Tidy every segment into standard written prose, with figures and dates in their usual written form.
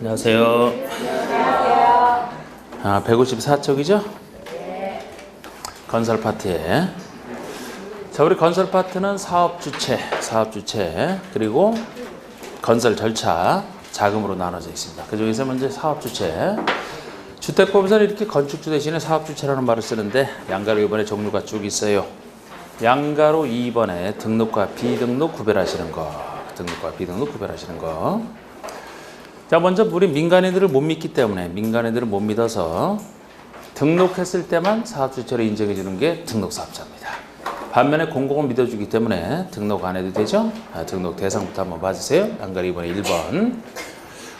안녕하세요. 154쪽이죠? 건설 파트에. 자, 우리 건설 파트는 사업 주체, 그리고 건설 절차, 자금으로 나눠져 있습니다. 그 중에서 먼저 사업 주체. 주택법에서는 이렇게 건축주 대신에 사업 주체라는 말을 쓰는데 양가로 2번에 종류가 쭉 있어요. 양가로 2번에 등록과 비등록 구별하시는 거. 자, 먼저 우리 민간인들을 못 믿기 때문에 민간인들을 못 믿어서 등록했을 때만 사업주체로 인정해 주는 게 등록사업자입니다. 반면에 공공은 믿어주기 때문에 등록 안 해도 되죠? 등록 대상부터 한번 봐주세요. 양가로 2번에 1번.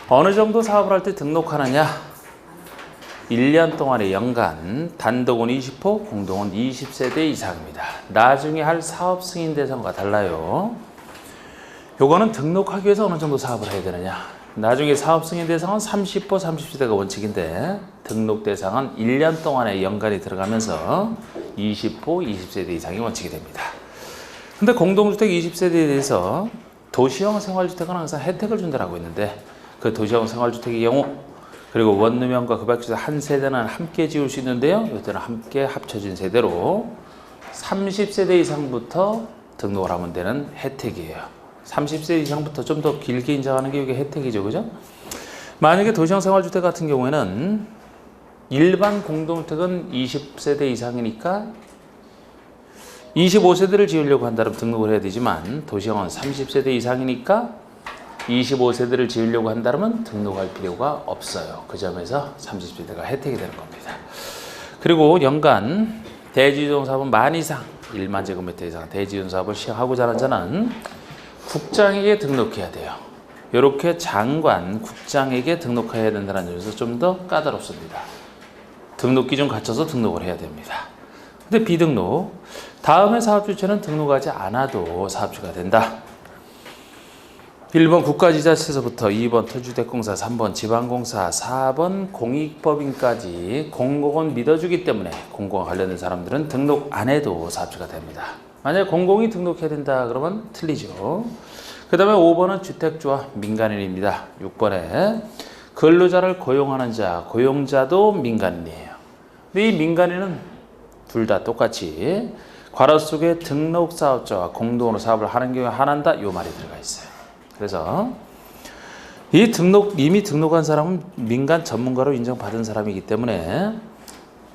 어느 정도 사업을 할 때 등록하느냐? 1년 동안의 연간, 단독은 20호, 공동은 20세대 이상입니다. 나중에 할 사업 승인 대상과 달라요. 요거는 등록하기 위해서 어느 정도 사업을 해야 되느냐? 나중에 사업 승인 대상은 30호, 30세대가 원칙인데 등록 대상은 1년 동안의 연간이 들어가면서 20호, 20세대 이상이 원칙이 됩니다. 근데 공동주택 20세대에 대해서 도시형 생활주택은 항상 혜택을 준다고 했는데 그 도시형 생활주택의 경우 그리고 원룸형과 그 밖에서 한 세대는 함께 지을 수 있는데요. 이때는 함께 합쳐진 세대로 30세대 이상부터 등록을 하면 되는 혜택이에요. 30세 이상부터 좀 더 길게 인정하는 게 이게 혜택이죠. 그죠? 만약에 도시형 생활주택 같은 경우에는 일반 공동주택은 20세대 이상이니까 25세대를 지으려고 한다면 등록을 해야 되지만 도시형은 30세대 이상이니까 25세대를 지으려고 한다면 등록할 필요가 없어요. 그 점에서 30세대가 혜택이 되는 겁니다. 그리고 연간 대지존 사업은 만 이상 1만 제곱미터 이상 대지존 사업을 시행하고자 하는 자는 국장에게 등록해야 돼요. 이렇게 장관, 국장에게 등록해야 된다는 점에서 좀 더 까다롭습니다. 등록 기준 갖춰서 등록을 해야 됩니다. 근데 비등록, 다음에 사업주체는 등록하지 않아도 사업주가 된다. 1번 국가지자체에서부터 2번 토주택공사, 3번 지방공사, 4번 공익법인까지 공공은 믿어주기 때문에 공공과 관련된 사람들은 등록 안 해도 사업주가 됩니다. 만약에 공공이 등록해야 된다 그러면 틀리죠. 그 다음에 5번은 주택조합 민간인입니다. 6번에 근로자를 고용하는 자, 고용자도 민간인이에요. 근데 이 민간인은 둘 다 똑같이 괄호 속에 등록사업자와 공동으로 사업을 하는 경우에 한한다 이 말이 들어가 있어요. 그래서 이미 등록한 사람은 민간 전문가로 인정받은 사람이기 때문에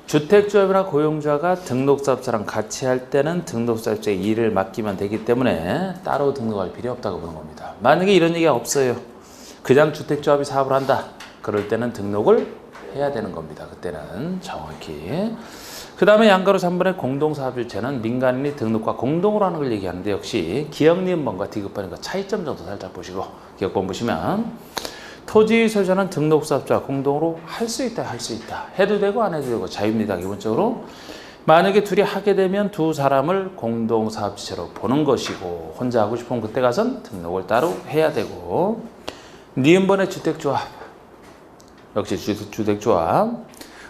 주택조합이나 고용자가 등록사업자랑 같이 할 때는 등록사업자에 일을 맡기면 되기 때문에 따로 등록할 필요 없다고 보는 겁니다. 만약에 이런 얘기가 없어요. 그냥 주택조합이 사업을 한다. 그럴 때는 등록을 해야 되는 겁니다. 그때는 정확히. 그 다음에 양가로 3번의 공동사업주체는 민간인이 등록과 공동으로 하는 걸 얘기하는데 역시 기억리음번과 디귿번과 차이점 정도 살짝 보시고 기억번 보시면 토지 소유자는 등록사업자와 공동으로 할 수 있다. 해도 되고 안 해도 되고 자유입니다. 기본적으로. 만약에 둘이 하게 되면 두 사람을 공동사업주체로 보는 것이고 혼자 하고 싶으면 그때 가선 등록을 따로 해야 되고 니은번의 주택조합. 역시 주택조합.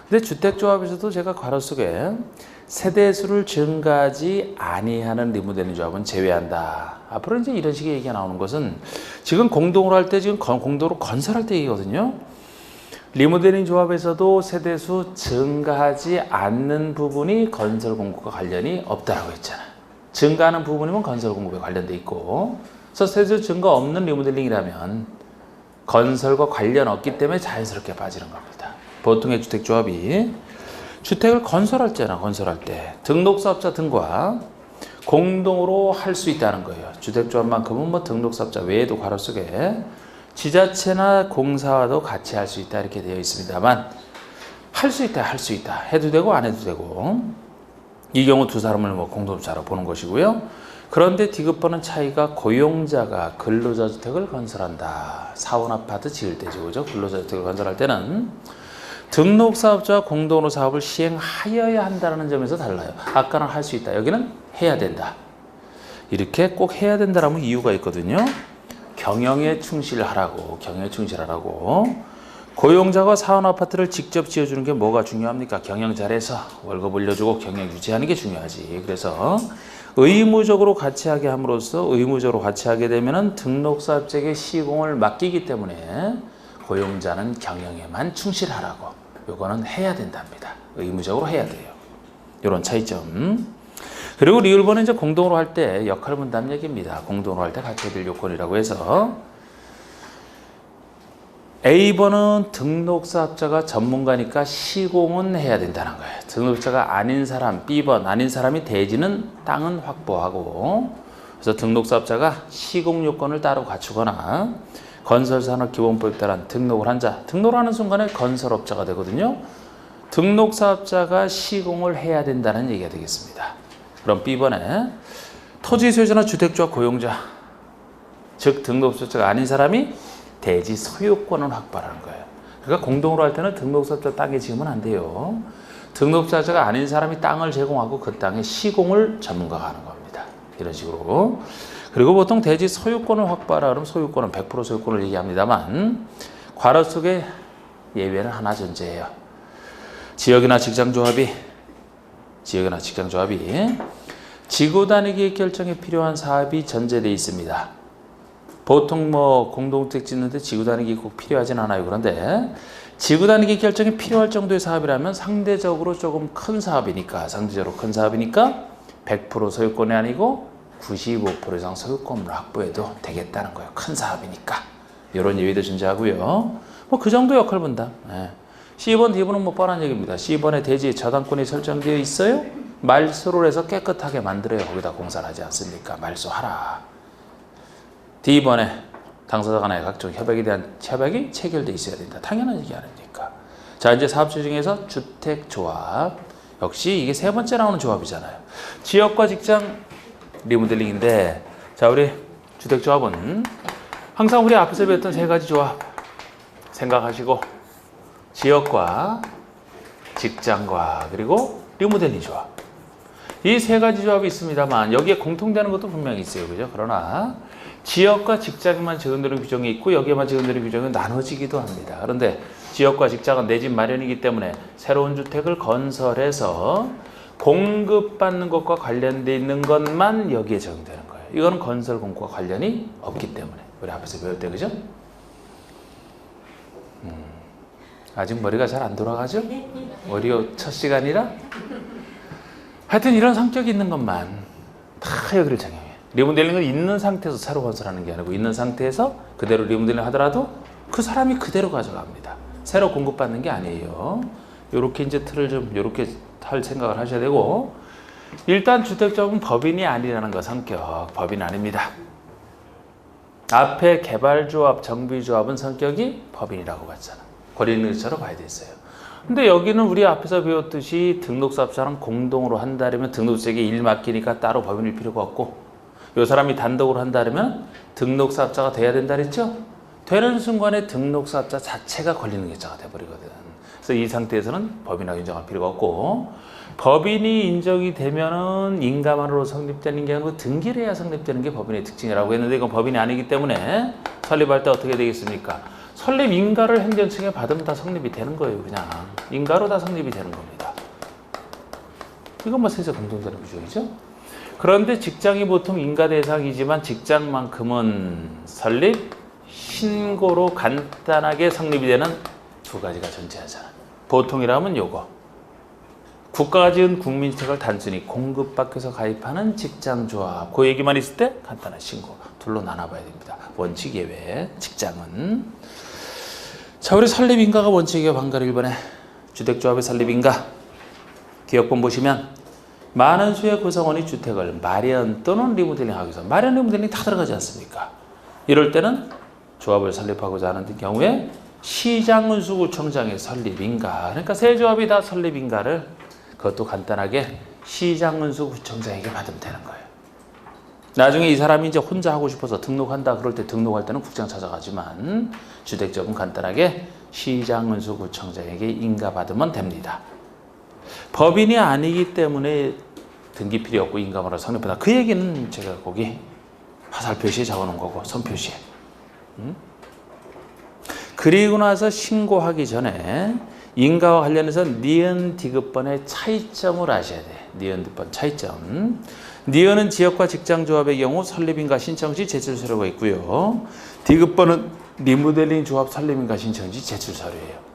근데 주택조합에서도 제가 괄호 속에 세대수를 증가하지 아니하는 리모델링 조합은 제외한다. 앞으로 이제 이런 식의 얘기가 나오는 것은 지금 공동으로 할 때 지금 공동으로 건설할 때 얘기거든요. 리모델링 조합에서도 세대수 증가하지 않는 부분이 건설 공급과 관련이 없다라고 했잖아요. 증가하는 부분이면 건설 공급에 관련돼 있고, 그래서 세대수 증가 없는 리모델링이라면 건설과 관련 없기 때문에 자연스럽게 빠지는 겁니다. 보통의 주택조합이 주택을 건설할 때 등록사업자 등과 공동으로 할 수 있다는 거예요. 주택조합만큼은 뭐 등록사업자 외에도 괄호 속에 지자체나 공사와도 같이 할 수 있다 이렇게 되어 있습니다만 할 수 있다 해도 되고 안 해도 되고 이 경우 두 사람을 뭐 공동주택으로 보는 것이고요. 그런데 디귿번은 차이가 고용자가 근로자 주택을 건설한다. 사원 아파트 지을 때죠. 그죠? 근로자 주택을 건설할 때는 등록사업자와 공동으로 사업을 시행하여야 한다는 점에서 달라요. 아까는 할 수 있다. 여기는 해야 된다. 이렇게 꼭 해야 된다라는 이유가 있거든요. 경영에 충실하라고. 고용자가 사원 아파트를 직접 지어주는 게 뭐가 중요합니까? 경영 잘해서 월급 올려주고 경영 유지하는 게 중요하지. 그래서 의무적으로 같이 하게 함으로써 의무적으로 같이 하게 되면은 등록사업자에게 시공을 맡기기 때문에 고용자는 경영에만 충실하라고. 요거는 해야 된답니다. 의무적으로 해야 돼요. 요런 차이점. 그리고 리을번은 이제 공동으로 할 때 역할 분담 얘기입니다. 공동으로 할 때 갖춰야 될 요건이라고 해서 A번은 등록사업자가 전문가니까 시공은 해야 된다는 거예요. 등록자가 아닌 사람, B번 아닌 사람이 대지는 땅은 확보하고, 그래서 등록사업자가 시공 요건을 따로 갖추거나 건설산업기본법에 따른 등록을 한 자, 등록을 하는 순간에 건설업자가 되거든요. 등록사업자가 시공을 해야 된다는 얘기가 되겠습니다. 그럼 B번에 토지소유자나 주택조합 고용자, 즉 등록사업자가 아닌 사람이 대지 소유권을 확보하는 거예요. 그러니까 공동으로 할 때는 등록사업자 땅에 지으면 안 돼요. 등록사업자가 아닌 사람이 땅을 제공하고 그 땅에 시공을 전문가가 하는 겁니다. 이런 식으로. 그리고 보통 대지 소유권을 확보하라 그러면 소유권은 100% 소유권을 얘기합니다만 괄호 속에 예외는 하나 존재해요. 지역이나 직장조합이 지구 단위 결정에 필요한 사업이 전제되어 있습니다. 보통 뭐 공동주택 짓는데 지구 단위 꼭 필요하진 않아요. 그런데 지구 단위 결정이 필요할 정도의 사업이라면 상대적으로 조금 큰 사업이니까 100% 소유권이 아니고 95% 이상 소유권을 확보해도 되겠다는 거예요. 큰 사업이니까. 이런 예외도 존재하고요. 뭐 그 정도 역할 분담. C번, D번은 뭐 뻔한 얘기입니다. C번에 대지에 저당권이 설정되어 있어요. 말소를 해서 깨끗하게 만들어야 거기다 공사를 하지 않습니까? 말소하라. D번에 당사자 간의 각종 협약에 대한 협약이 체결돼 있어야 된다. 당연한 얘기 아닙니까? 자, 이제 사업체 중에서 주택조합. 역시 이게 세 번째 나오는 조합이잖아요. 지역과 직장 리모델링인데, 자, 우리 주택조합은 항상 우리 앞에서 배웠던 세 가지 조합 생각하시고, 지역과 직장과 그리고 리모델링 조합. 이 세 가지 조합이 있습니다만 여기에 공통되는 것도 분명히 있어요. 그죠? 그러나 지역과 직장에만 적용되는 규정이 있고 여기에만 적용되는 규정은 나눠지기도 합니다. 그런데 지역과 직장은 내 집 마련이기 때문에 새로운 주택을 건설해서 공급받는 것과 관련되어 있는 것만 여기에 적용되는 거예요. 이거는 건설 공급과 관련이 없기 때문에 우리 앞에서 배울 때, 그죠? 아직 머리가 잘 안 돌아가죠? 머리가 첫 시간이라? 하여튼 이런 성격이 있는 것만 다 여기를 적용해요. 리모델링은 있는 상태에서 새로 건설하는 게 아니고 있는 상태에서 그대로 리모델링 하더라도 그 사람이 그대로 가져갑니다. 새로 공급받는 게 아니에요. 요렇게 이제 틀을 좀 요렇게 할 생각을 하셔야 되고, 일단 주택조합은 법인이 아니라는 거 성격. 법인 아닙니다. 앞에 개발조합, 정비조합은 성격이 법인이라고 봤잖아. 권리인력자로 봐야 됐어요. 근데 여기는 우리 앞에서 배웠듯이 등록사업자랑 공동으로 한다면 등록주택에 일 맡기니까 따로 법인일 필요가 없고, 이 사람이 단독으로 한다면 등록사업자가 돼야 된다 그랬죠? 되는 순간에 등록사업자 자체가 권리인력자가 돼버리거든. 그래서 이 상태에서는 법인하고 인정할 필요가 없고, 법인이 인정이 되면은 인가만으로 성립되는 게 아니고 등기를 해야 성립되는 게 법인의 특징이라고 했는데, 이건 법인이 아니기 때문에 설립할 때 어떻게 되겠습니까? 설립 인가를 행정청에 받으면 다 성립이 되는 거예요. 그냥 인가로 다 성립이 되는 겁니다. 이건 뭐 세세 공통되는 규정이죠. 그런데 직장이 보통 인가 대상이지만 직장만큼은 설립 신고로 간단하게 성립이 되는 두 가지가 존재하잖아. 보통이라면 요거, 국가가 지은 국민주택을 단순히 공급받고서 가입하는 직장조합, 그 얘기만 있을 때 간단한 신고, 둘로 나눠봐야 됩니다. 원칙 예외, 직장은. 자, 우리 설립인가가 원칙이에요. 방가를 1번에 주택조합의 설립인가 기억본 보시면 많은 수의 구성원이 주택을 마련 또는 리모델링 하기 위해서, 마련 리모델링 다 들어가지 않습니까? 이럴 때는 조합을 설립하고자 하는 경우에 시장운수구청장의 설립인가, 그러니까 세 조합이 다 설립인가를 그것도 간단하게 시장운수구청장에게 받으면 되는 거예요. 나중에 이 사람이 이제 혼자 하고 싶어서 등록한다 그럴 때 등록할 때는 국장 찾아가지만 주택조합은 간단하게 시장운수구청장에게 인가받으면 됩니다. 법인이 아니기 때문에 등기 필요 없고 인가만으로 성립한다. 그 얘기는 제가 거기 화살 표시에 적어놓은 거고, 선 표시에. 그리고 나서 신고하기 전에 인가와 관련해서 니은 디귿번의 차이점을 아셔야 돼. 니은 디귿번 차이점. 니은은 지역과 직장조합의 경우 설립인가 신청 시 제출 서류가 있고요. 디귿번은 리모델링 조합 설립인가 신청지 제출 서류예요.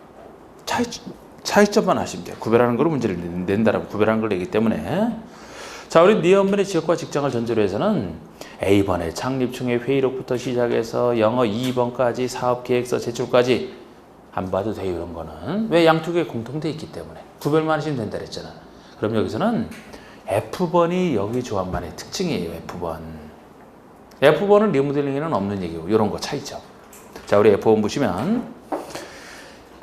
차이점만 아시면 돼요. 구별하는 거로 문제를 낸다라고 구별하는 걸 내기 때문에. 자, 우리 니은번의 지역과 직장을 전제로 해서는 A번에 창립총회 회의록부터 시작해서 영어 2번까지 사업계획서 제출까지 안 봐도 돼요. 이런 거는 왜 양쪽에 공통돼 있기 때문에 구별만 하시면 된다 그랬잖아. 그럼 여기서는 F번이 여기 조합만의 특징이에요. F번은 리모델링에는 없는 얘기고 이런 거 차이점. 자, 우리 F번 보시면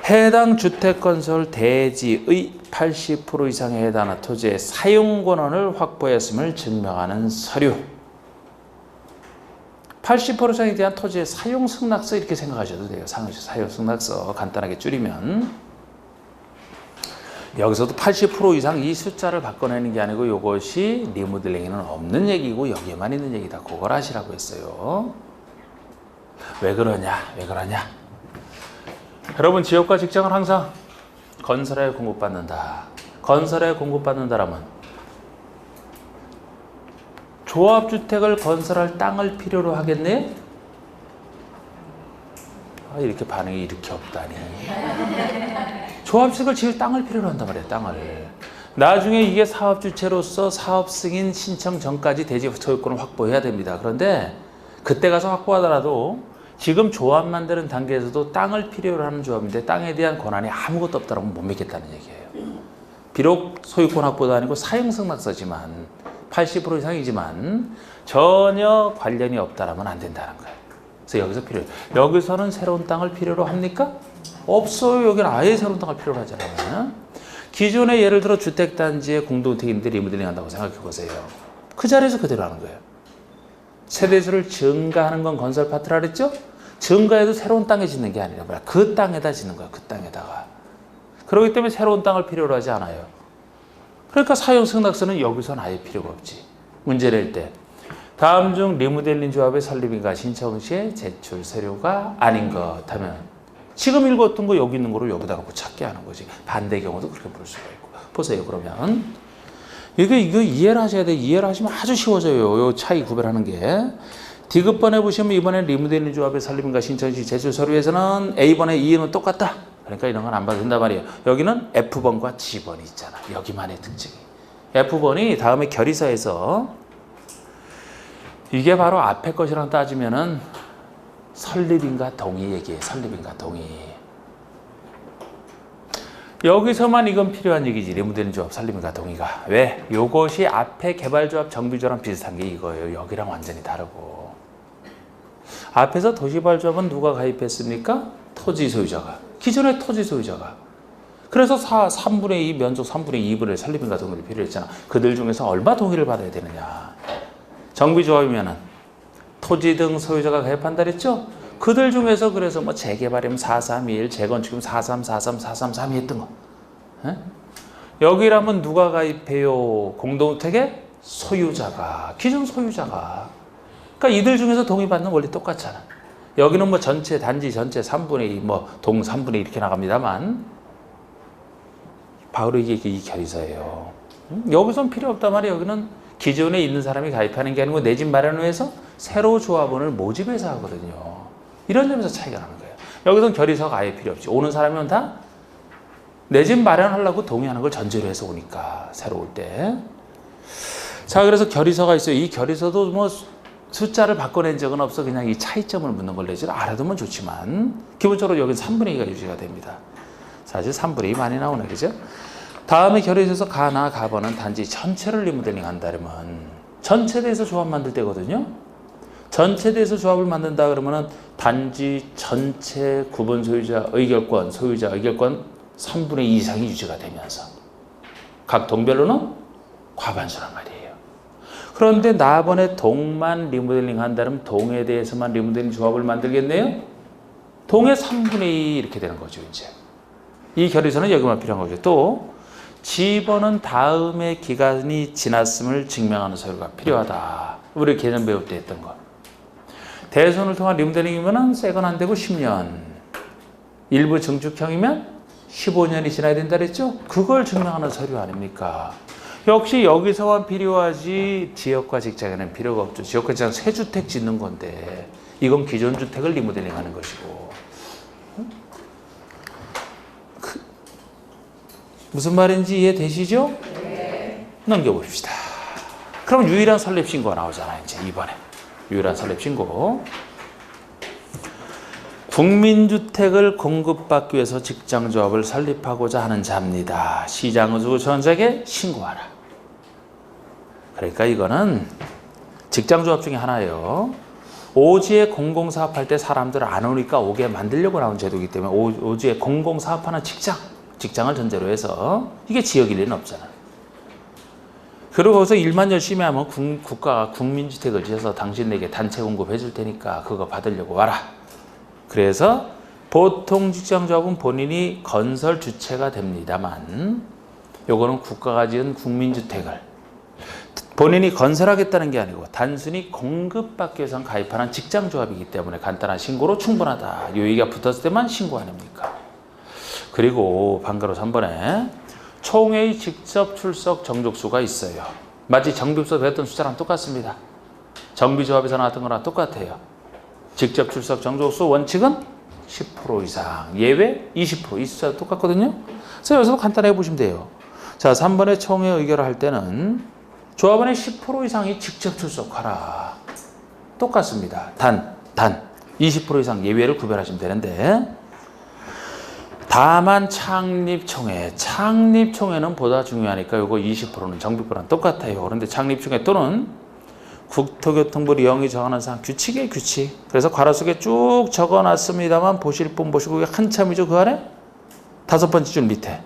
해당 주택건설 대지의 80% 이상에 해당하는 토지의 사용권을 확보했음을 증명하는 서류. 80% 이상에 대한 토지의 사용승낙서 이렇게 생각하셔도 돼요. 사용승낙서 간단하게 줄이면 여기서도 80% 이상 이 숫자를 바꿔내는 게 아니고 이것이 리모델링에는 없는 얘기고 여기에만 있는 얘기다. 그걸 하시라고 했어요. 왜 그러냐? 여러분 지역과 직장은 항상 건설에 공급받는다. 건설에 공급받는다라면 조합주택을 건설할 땅을 필요로 하겠네? 이렇게 반응이 이렇게 없다니. 조합주택을 지을 땅을 필요로 한단 말이에요. 땅을. 나중에 이게 사업주체로서 사업승인 신청 전까지 대지 소유권을 확보해야 됩니다. 그런데 그때 가서 확보하더라도 지금 조합 만드는 단계에서도 땅을 필요로 하는 조합인데 땅에 대한 권한이 아무것도 없다면 못 믿겠다는 얘기예요. 비록 소유권 확보도 아니고 사용승낙서지만 80% 이상이지만 전혀 관련이 없다라면 안 된다는 거예요. 그래서 여기서 필요해요. 여기서는 새로운 땅을 필요로 합니까? 없어요. 여기는 아예 새로운 땅을 필요로 하잖아요. 기존에 예를 들어 주택단지의 공동택인데 리모델링 한다고 생각해 보세요. 그 자리에서 그대로 하는 거예요. 세대수를 증가하는 건 건설 파트라 그랬죠? 증가해도 새로운 땅에 짓는 게 아니라 뭐야? 그 땅에다 짓는 거야. 그 땅에다가. 그렇기 때문에 새로운 땅을 필요로 하지 않아요. 그러니까 사용승낙서는 여기서는 아예 필요가 없지. 문제 낼 때. 다음 중 리모델링 조합의 설립인가 신청 시에 제출 서류가 아닌 것 하면 지금 읽었던 거 여기 있는 거를 여기다 놓고 찾게 하는 거지. 반대 경우도 그렇게 볼 수가 있고. 보세요. 그러면 이거 이해를 하셔야 돼요. 이해를 하시면 아주 쉬워져요. 요 차이 구별하는 게. D급번에 보시면 이번에 리모델링 조합의 설립인가 신청 시 제출 서류에서는 A번에 E는 똑같다. 그러니까 이런 건 안 봐도 된단 말이에요. 여기는 F번과 G번이 있잖아. 여기만의 특징이. F번이 다음에 결의서에서 이게 바로 앞에 것이랑 따지면은 설립인가 동의 얘기예요. 설립인가 동의. 여기서만 이건 필요한 얘기지. 리모델링 조합 설립인가 동의가. 왜? 요것이 앞에 개발조합 정비조합랑 비슷한 게 이거예요. 여기랑 완전히 다르고. 앞에서 도시발조합은 누가 가입했습니까? 토지 소유자가. 기존의 토지 소유자가. 그래서 3분의 2 면적 3분의 2분의 설립인가 동의를 필요했잖아. 그들 중에서 얼마 동의를 받아야 되느냐. 정비조합이면은 토지 등 소유자가 가입한다 그랬죠? 그들 중에서 그래서 뭐 재개발이면 4321, 재건축이면 43, 43, 433 했던 거. 에? 여기라면 누가 가입해요? 공동택의 소유자가. 기존 소유자가. 그러니까 이들 중에서 동의받는 원리 똑같잖아. 여기는 뭐 전체 단지 전체 3분의 2, 뭐 동 3분의 2 이렇게 나갑니다만 바로 이게 이 결의서예요. 여기선 필요 없단 말이에요. 여기는 기존에 있는 사람이 가입하는 게 아니고 내 집 마련을 위해서 새로 조합원을 모집해서 하거든요. 이런 점에서 차이가 나는 거예요. 여기선 결의서가 아예 필요 없지. 오는 사람은 다 내 집 마련하려고 동의하는 걸 전제로 해서 오니까 새로 올 때. 자, 그래서 결의서가 있어요. 이 결의서도 뭐 숫자를 바꿔낸 적은 없어. 그냥 이 차이점을 묻는 걸 내지 알아두면 좋지만 기본적으로 여기는 3분의 2가 유지가 됩니다. 사실 3분의 2 많이 나오네, 그죠? 다음에 결의서에서 가나 가번은 단지 전체를 리모델링 한다면 전체대에서 조합 만들 때거든요. 전체대에서 조합을 만든다 그러면은 단지 전체 구분 소유자 의결권, 소유자 의결권 3분의 2 이상이 유지가 되면서 각 동별로는 과반수란 말이에요. 그런데 나번에 동만 리모델링 한다면 동에 대해서만 리모델링 조합을 만들겠네요? 동의 3분의 2 이렇게 되는 거죠, 이제. 이 결의서는 여기만 필요한 거죠. 또 G번은 다음의 기간이 지났음을 증명하는 서류가 필요하다. 우리 개념 배울 때 했던 거. 대손을 통한 리모델링이면 새건 안 되고 10년. 일부 증축형이면 15년이 지나야 된다 그랬죠? 그걸 증명하는 서류 아닙니까? 역시 여기서만 필요하지 지역과 직장에는 필요가 없죠. 지역과 직장은 새 주택 짓는 건데 이건 기존 주택을 리모델링 하는 것이고. 무슨 말인지 이해되시죠? 네. 넘겨봅시다. 그럼 유일한 설립신고가 나오잖아요. 이제 이번에. 유일한 설립신고. 국민주택을 공급받기 위해서 직장조합을 설립하고자 하는 자입니다. 시장의주구청장에게 신고하라. 그러니까 이거는 직장조합 중에 하나예요. 오지에 공공사업할 때 사람들 안 오니까 오게 만들려고 나온 제도이기 때문에 오지에 공공사업하는 직장을 전제로 해서 이게 지역일 리는 없잖아. 그리고 거기서 일만 열심히 하면 국가가 국민주택을 지어서 당신에게 단체 공급해 줄 테니까 그거 받으려고 와라. 그래서 보통 직장조합은 본인이 건설 주체가 됩니다만 요거는 국가가 지은 국민주택을 본인이 건설하겠다는 게 아니고 단순히 공급받기 위해서 가입하는 직장조합이기 때문에 간단한 신고로 충분하다. 요 얘기가 붙었을 때만 신고 아닙니까? 그리고 방과로 3번에 총회의 직접 출석 정족수가 있어요. 마치 정비업소 배웠던 숫자랑 똑같습니다. 정비조합에서 나왔던 거랑 똑같아요. 직접 출석 정족수 원칙은 10% 이상, 예외 20%. 이 숫자 똑같거든요. 그래서 여기서 간단하게 보시면 돼요. 자, 3번에 총회 의결을 할 때는 조합원의 10% 이상이 직접 출석하라. 똑같습니다. 단 20% 이상 예외를 구별하시면 되는데 다만 창립총회는 보다 중요하니까 이거 20%는 정비권랑 똑같아요. 그런데 창립총회 또는 국토교통부 리영이 정하는 사항 규칙이에요. 규칙. 그래서 괄호 속에 쭉 적어놨습니다만 보실 분 보시고 한참이죠. 그 안에 5번째 줄 밑에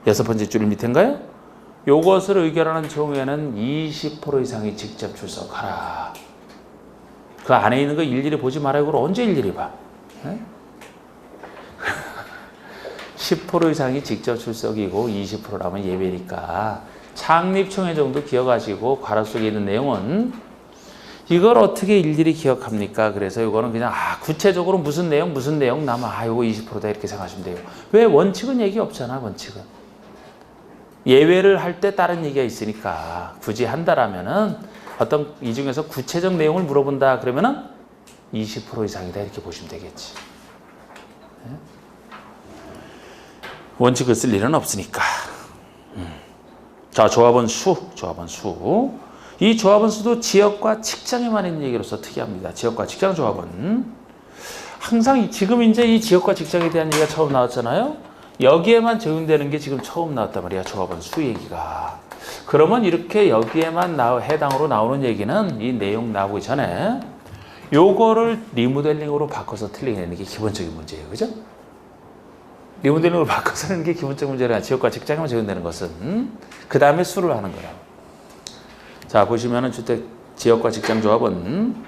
6번째 줄 밑인가요? 요것을 의결하는 총회는 20% 이상이 직접 출석하라. 그 안에 있는 거 일일이 보지 말아요. 그걸 언제 일일이 봐? 네? 10% 이상이 직접 출석이고 20%라면 예외니까 창립총회 정도 기억하시고 괄호 속에 있는 내용은 이걸 어떻게 일일이 기억합니까? 그래서 이거는 그냥 구체적으로 무슨 내용 남아 이거 20%다 이렇게 생각하시면 돼요. 왜? 원칙은 얘기 없잖아. 원칙은 예외를 할 때 다른 얘기가 있으니까 굳이 한다라면은 어떤 이 중에서 구체적 내용을 물어본다 그러면은 20% 이상이다 이렇게 보시면 되겠지. 네? 원칙을 쓸 일은 없으니까. 자, 조합원 수. 이 조합원 수도 지역과 직장에만 있는 얘기로서 특이합니다. 지역과 직장 조합원. 항상 지금 이제 이 지역과 직장에 대한 얘기가 처음 나왔잖아요. 여기에만 적용되는 게 지금 처음 나왔단 말이야. 조합원 수 얘기가. 그러면 이렇게 여기에만 해당으로 나오는 얘기는 이 내용 나오기 전에 요거를 리모델링으로 바꿔서 틀리게 내는 게 기본적인 문제예요. 그죠? 리모델링으로 바꿔서 내는 게 기본적인 문제라 지역과 직장에만 적용되는 것은 그 다음에 수를 하는 거예요. 자, 보시면은 주택 지역과 직장 조합은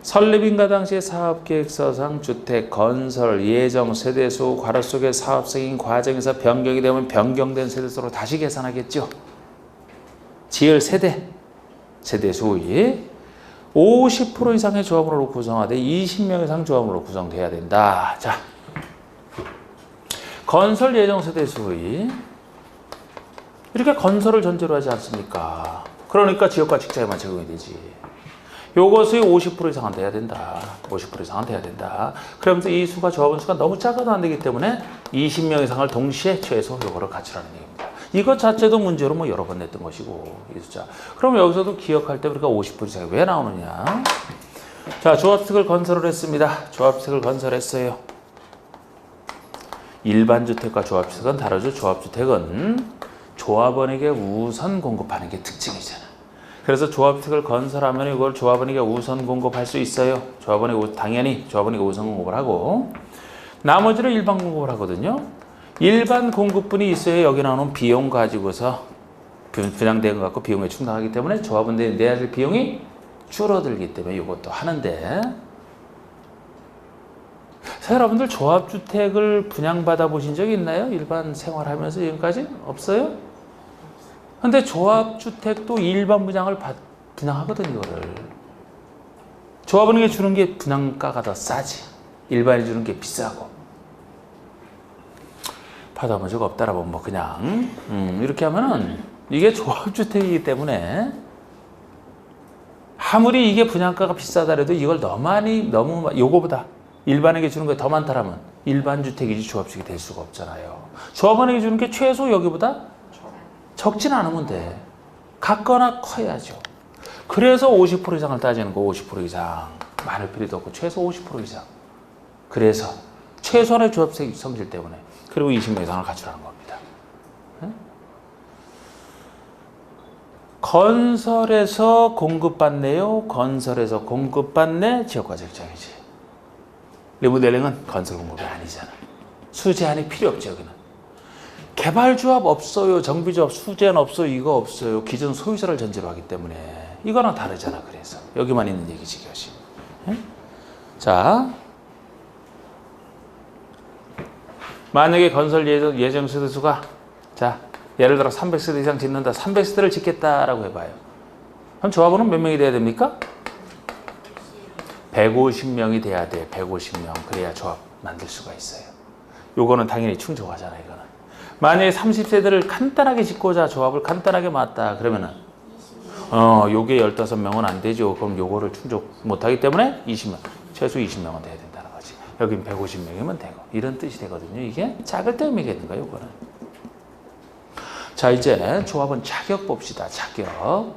설립인가 당시의 사업계획서상 주택 건설 예정 세대수 괄호 속의 사업승인 과정에서 변경이 되면 변경된 세대수로 다시 계산하겠죠. 지을 세대수의 50% 이상의 조합으로 구성하되 20명 이상 조합으로 구성돼야 된다. 자, 건설 예정 세대수의 이렇게 건설을 전제로 하지 않습니까? 그러니까 지역과 직장에만 적용이 되지. 요것의 50% 이상은 돼야 된다. 50% 이상은 돼야 된다. 그러면서 이 수가 조합원 수가 너무 작아도 안 되기 때문에 20명 이상을 동시에 최소 요거를 갖추라는 얘기입니다. 이것 자체도 문제로 뭐 여러 번 냈던 것이고 이 숫자. 그럼 여기서도 기억할 때 우리가 50% 이상이 왜 나오느냐? 자, 조합특을 건설을 했습니다. 조합특을 건설했어요. 일반 주택과 조합주택은 다르죠. 조합주택은 조합원에게 우선 공급하는 게 특징이잖아. 그래서 조합주택을 건설하면 이걸 조합원에게 우선 공급할 수 있어요. 당연히 조합원에게 우선 공급을 하고 나머지는 일반 공급을 하거든요. 일반 공급분이 있어야 여기 나오는 비용 가지고서 분양된 것 갖고 비용에 충당하기 때문에 조합원들이 내야 될 비용이 줄어들기 때문에 이것도 하는데 여러분들 조합주택을 분양받아 보신 적이 있나요? 일반 생활하면서 지금까지? 없어요? 근데 조합주택도 일반 분양하거든요, 이거를. 조합원에게 주는 게 분양가가 더 싸지. 일반에 주는 게 비싸고. 받아본 적 없다라면 뭐 그냥 이렇게 하면은 이게 조합주택이기 때문에 아무리 이게 분양가가 비싸더라도 이걸 너무 요거보다 일반에게 주는 게 더 많다라면 일반 주택이지 조합주택이 될 수가 없잖아요. 조합원에게 주는 게 최소 여기보다 적진 않으면 돼. 같거나 커야죠. 그래서 50% 이상을 따지는 거. 50% 이상 많을 필요도 없고 최소 50% 이상. 그래서 최소한의 조합주택 성질 때문에 그리고 20명 이상을 갖추라는 겁니다. 건설에서 공급받네요. 건설에서 공급받네. 지역과 직장이지. 리모델링은 건설 공급이 아니잖아. 수제한이 필요 없죠. 여기는. 개발조합 없어요. 정비조합 수제한 없어요. 이거 없어요. 기존 소유자를 전제로 하기 때문에 이거랑 다르잖아. 그래서 여기만 있는 얘기지. 이것이. 자, 만약에 건설 예정 세대수가 자 예를 들어 300세대 이상 짓는다. 300세대를 짓겠다라고 해봐요. 그럼 조합원은 몇 명이 돼야 됩니까? 150명이 돼야 돼. 150명. 그래야 조합 만들 수가 있어요. 요거는 당연히 충족하잖아요. 이거는. 만약에 30세대를 간단하게 짓고자 조합을 간단하게 맞다. 그러면은 요게 15명은 안 되죠. 그럼 요거를 충족 못하기 때문에 20명. 최소 20명은 돼야 된다는 거지. 여긴 150명이면 되고. 이런 뜻이 되거든요. 이게 작을 때 의미겠는 거예요. 요거는. 자, 이제 조합원 자격 봅시다. 자격.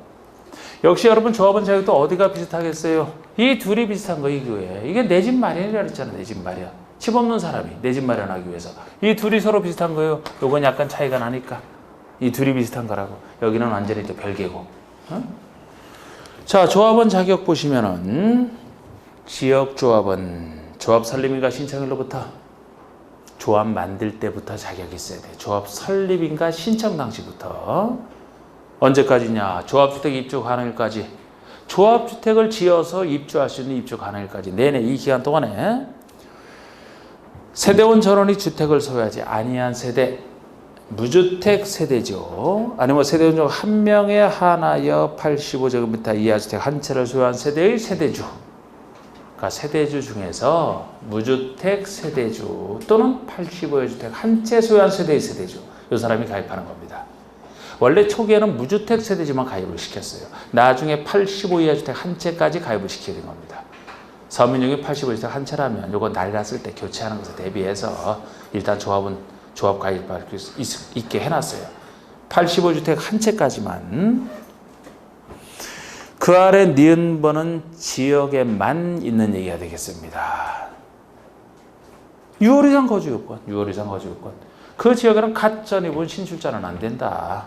역시 여러분 조합원 자격도 어디가 비슷하겠어요? 이 둘이 비슷한 거 이거예요. 이게 내 집 마련이라 그랬잖아. 내 집 마련. 집 없는 사람이 내 집 마련하기 위해서. 이 둘이 서로 비슷한 거예요. 요건 약간 차이가 나니까. 이 둘이 비슷한 거라고. 여기는 완전히 또 별개고. 자, 조합원 자격 보시면은 지역조합원 조합 설립인가 신청일로부터 조합 만들 때부터 자격이 있어야 돼. 조합 설립인가 신청 당시부터. 언제까지냐? 조합주택 입주 가능일까지. 조합주택을 지어서 입주할 수 있는 입주 가능일까지. 내내 이 기간 동안에 세대원 전원이 주택을 소유하지 아니한 세대, 무주택 세대죠. 아니면 세대원 중 한 명에 한하여 85제곱미터 이하 주택 한 채를 소유한 세대의 세대주. 그러니까 세대주 중에서 무주택 세대주 또는 85여 주택 한 채 소유한 세대의 세대주. 이 사람이 가입하는 겁니다. 원래 초기에는 무주택 세대주만 가입을 시켰어요. 나중에 85 이하 주택 한 채까지 가입을 시키게 된 겁니다. 서민용이 85 주택 한 채라면 이거 낡았을 때 교체하는 것에 대비해서 일단 조합 가입할 수 있게 해놨어요. 85주택 한 채까지만. 그 아래 니은번은 지역에만 있는 얘기가 되겠습니다. 6월 이상 거주 요건, 6월 이상 거주 요건. 그 지역에는 가전 입은 신출자는 안 된다.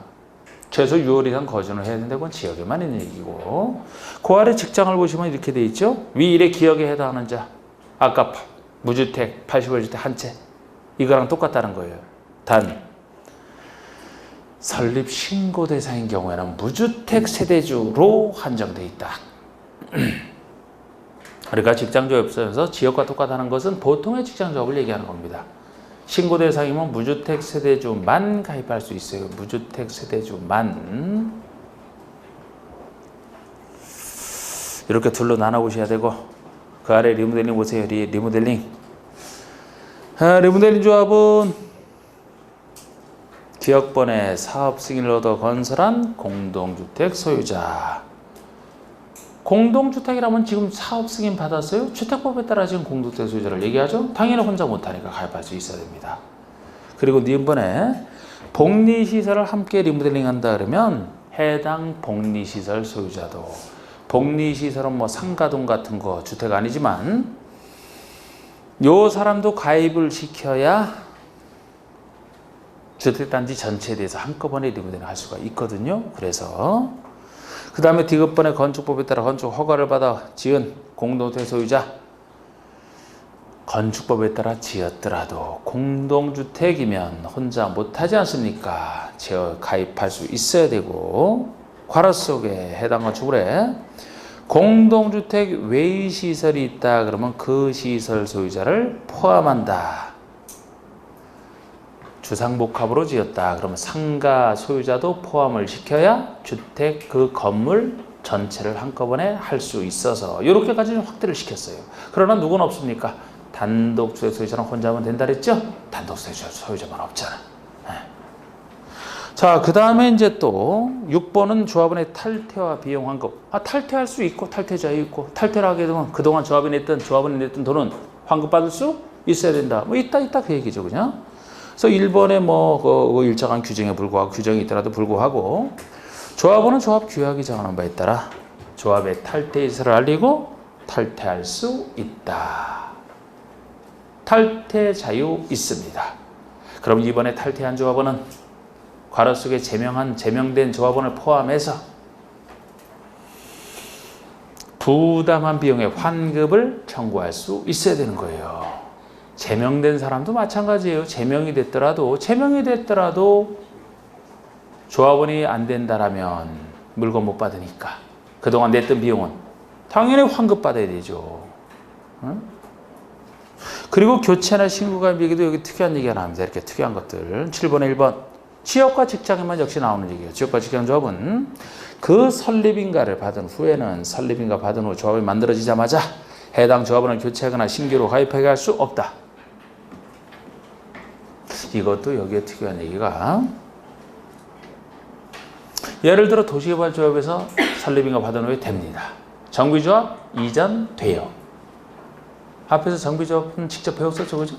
최소 6월 이상 거주는 해야 된다고. 그건 지역에만 있는 얘기고. 그 아래 직장을 보시면 이렇게 돼 있죠. 위 1의 기역에 해당하는 자. 아까 무주택 85주택 한 채. 이거랑 똑같다는 거예요. 단 설립 신고 대상인 경우에는 무주택 세대주로 한정돼 있다. 그러니까 직장조합에서 지역과 똑같다는 것은 보통의 직장조합을 얘기하는 겁니다. 신고 대상이면 무주택 세대주만 가입할 수 있어요. 무주택 세대주만. 이렇게 둘로 나눠보셔야 되고 그 아래 리모델링 보세요. 리모델링. 리모델링 조합은 기업번에 사업 승인을 얻어 건설한 공동주택 소유자. 공동주택이라면 지금 사업 승인 받았어요? 주택법에 따라 지금 공동주택 소유자를 얘기하죠? 당연히 혼자 못하니까 가입할 수 있어야 됩니다. 그리고 니은번에 복리시설을 함께 리모델링 한다 그러면 해당 복리시설 소유자도. 복리시설은 뭐 상가동 같은 거 주택 아니지만 요 사람도 가입을 시켜야 주택단지 전체에 대해서 한꺼번에 리모델링 할 수가 있거든요. 그래서 그 다음에 디귿번에 건축법에 따라 건축 허가를 받아 지은 공동주택 소유자. 건축법에 따라 지었더라도 공동주택이면 혼자 못하지 않습니까? 가입할 수 있어야 되고 괄호 속에 해당 건축물에 공동주택 외의 시설이 있다 그러면 그 시설 소유자를 포함한다. 주상복합으로 지었다 그러면 상가 소유자도 포함을 시켜야 주택 그 건물 전체를 한꺼번에 할 수 있어서 이렇게까지 확대를 시켰어요. 그러나 누구는 없습니까? 단독주택 소유자는 혼자 하면 된다 그랬죠? 단독주택 소유자만 없잖아. 자, 그 다음에 이제 또 6번은 조합원의 탈퇴와 비용 환급. 탈퇴할 수 있고 탈퇴 자유 있고 탈퇴를 하게 되면 그동안 조합원이 냈던 돈은 환급받을 수 있어야 된다. 뭐 있다 그 얘기죠, 그냥. 그래서 1번에 그 일정한 규정에 불구하고 규정이 있더라도 불구하고 조합원은 조합 규약이 정하는 바에 따라 조합의 탈퇴 이사를 알리고 탈퇴할 수 있다. 탈퇴 자유 있습니다. 그럼 이번에 탈퇴한 조합원은 괄호 속에 제명된 조합원을 포함해서 부담한 비용의 환급을 청구할 수 있어야 되는 거예요. 제명된 사람도 마찬가지예요. 제명이 됐더라도 조합원이 안 된다라면 물건 못 받으니까 그동안 냈던 비용은 당연히 환급받아야 되죠. 응? 그리고 교체나 신고가 얘기도 여기 특이한 얘기가 나옵니다. 이렇게 특이한 것들. 7번에 1번. 취업과 직장에만 역시 나오는 얘기예요. 취업과 직장 조합은 그 설립인가를 받은 후에는 설립인가 받은 후 조합이 만들어지자마자 해당 조합원을 교체하거나 신규로 가입하게 할 수 없다. 이것도 여기에 특이한 얘기가 예를 들어 도시개발조합에서 설립인가 받은 후에 됩니다. 정비조합 이전 돼요. 앞에서 정비조합은 직접 배웠었죠, 그죠?